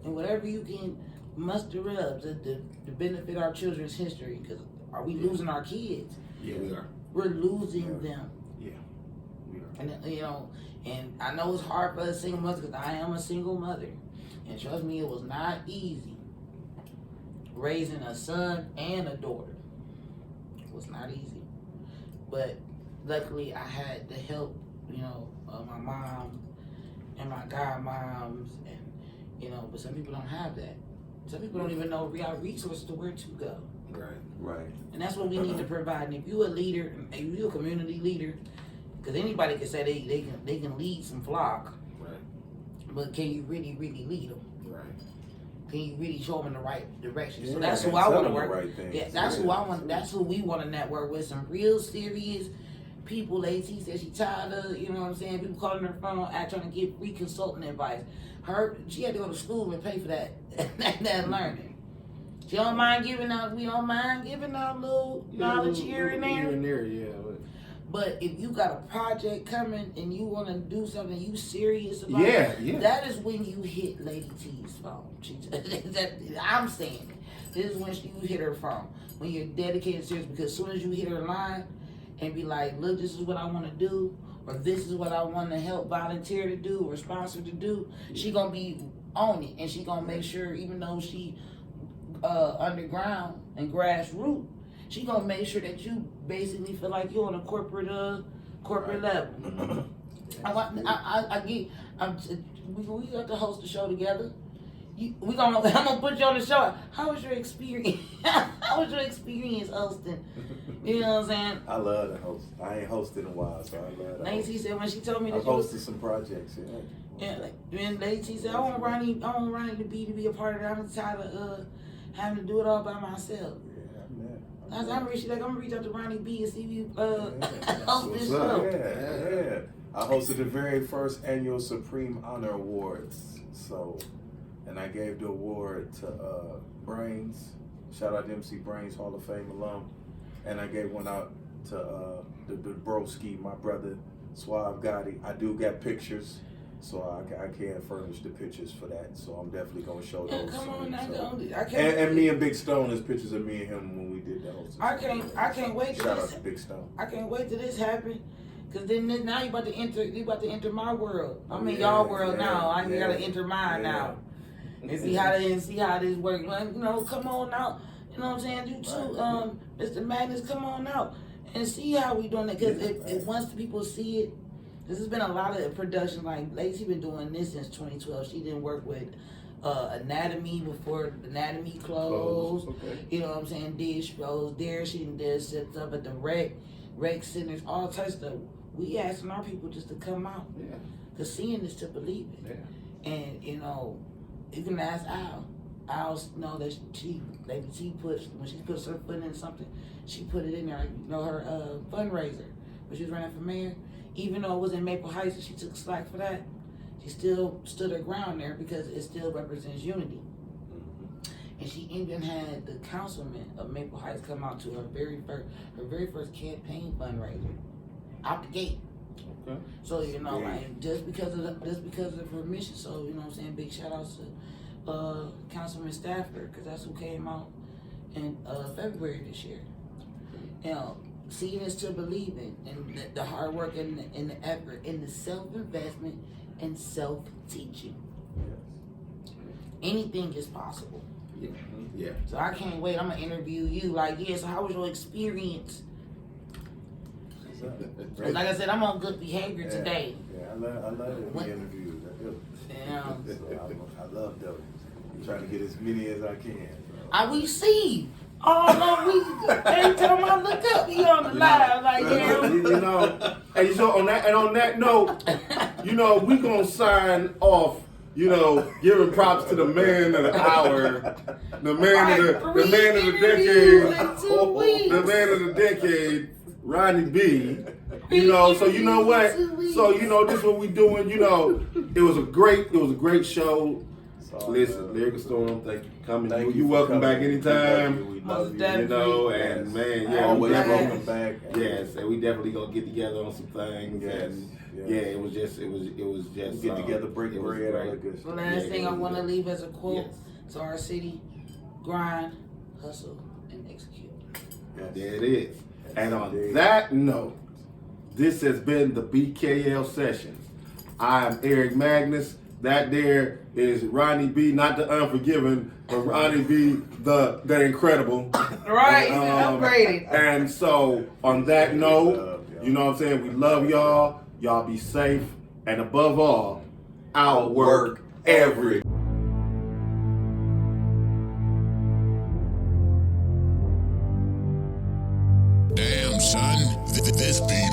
And whatever you can muster up to benefit our children's history. Because are we losing our kids? Yeah, we are. We're losing them. Yeah, we are. And you know, and I know it's hard for a single mother because I am a single mother, and trust me, it was not easy raising a son and a daughter. It was not easy, but luckily I had the help, you know, of my mom and my godmoms, and you know, but some people don't have that. Some people don't even know real resources to where to go. Right. And that's what we need to provide. And if you a leader, if you a community leader, because anybody can say they can lead some flock, but can you really lead them? Can you really show them in the right direction? So that's who I want to work with. That's who I want. That's who we want to network with. Some real serious people. Lacey said she tired of, you know what I'm saying, people calling her phone, trying to get free consulting advice. She had to go to school and pay for that that learning. She don't mind giving out. We don't mind giving out little knowledge here and there. But if you got a project coming and you want to do something you serious about, that is when you hit Lady T's phone. I'm saying it. This is when you hit her phone. When you're dedicated, serious. Because as soon as you hit her line and be like, look, this is what I want to do, or this is what I want to help volunteer to do or sponsor to do, she gonna be on it, and she gonna make sure, even though she underground and grassroots, she gonna make sure that you basically feel like you're on a corporate level. We got to host the show together. I'm gonna put you on the show. How was your experience? How was your experience hosting? You know what I'm saying? I love to host. I ain't hosted in a while, so I love to Lacey said when she told me that I've hosted some projects. Yeah, like when Lacey said I want Ronnie to be a part of that. I'm tired of having to do it all by myself. I'm gonna reach out to Ronnie B and see if you host this show. Yeah. I hosted the very first annual Supreme Honor Awards. So, and I gave the award to Brains. Shout out to MC Brains, Hall of Fame alum. And I gave one out to the broski, my brother Suave Gotti. I do got pictures, so I can't furnish the pictures for that. So I'm definitely gonna show those. Come on, and me and Big Stone, there's pictures of me and him when we did the hosting. I can't wait. Shout out to Big Stone. I can't wait till this happen. Cause then now you about to enter my world. I'm in y'all world now. I gotta enter mine now. And see how this works. Like, you know, come on out. You know what I'm saying? You too, Mr. Magnus, come on out and see how we doing it. Cause if once the people see it, this has been a lot of production. Like Lacey been doing this since 2012. She didn't work with Anatomy before Anatomy closed. You know what I'm saying? Did shows there. She did set up at the rec centers, all types of stuff. we asking our people just to come out. Yeah. Cause seeing is to believe it. Yeah. And you know, you can ask Al. Al know that she put, when she puts her foot in something, she put it in there. Like, you know, her fundraiser when she was running for mayor, even though it was in Maple Heights and she took slack for that, she still stood her ground there because it still represents unity. And she even had the councilman of Maple Heights come out to her very first campaign fundraiser, out the gate. Okay. So you know, like just because of her mission. So you know what I'm saying. Big shout outs to Councilman Stafford, because that's who came out in February this year. You know, seeing is to believe in, and the hard work and the effort, and the self-investment and self-teaching. Anything is possible. Yeah. Yeah. So I can't wait. I'm gonna interview you. Like, yeah. So how was your experience? Like I said, I'm on good behavior today. Yeah, I love it. We interviews. Yeah. I love those. I'm trying to get as many as I can. We see. Oh no, every time I look up, he on the live. Like, yeah. You know, and so on that note, you know, we gonna sign off. You know, giving props to the man of the hour, the man of the decade, Ronnie B. You know, so you know what? So you know, this is what we doing. You know, it was a great show. Listen, Lyrical Storm, thank you for coming. You welcome back anytime. We love you. You know, and man, yeah, always welcome back. Yes, and we definitely gonna get together on some things. Yes. And yeah, it was just get together, break bread, all that good stuff. Last thing I want to leave as a quote to our city: grind, hustle, and execute. Yes. There it is. And on that note, this has been the BKL Sessions. I am Eric Magnus. That there is Ronnie B, not the Unforgiven, but Ronnie B, the Incredible. Right, upgraded. And so, on that note, you know what I'm saying? We love y'all. Y'all be safe. And above all, outwork every. Damn, son, this be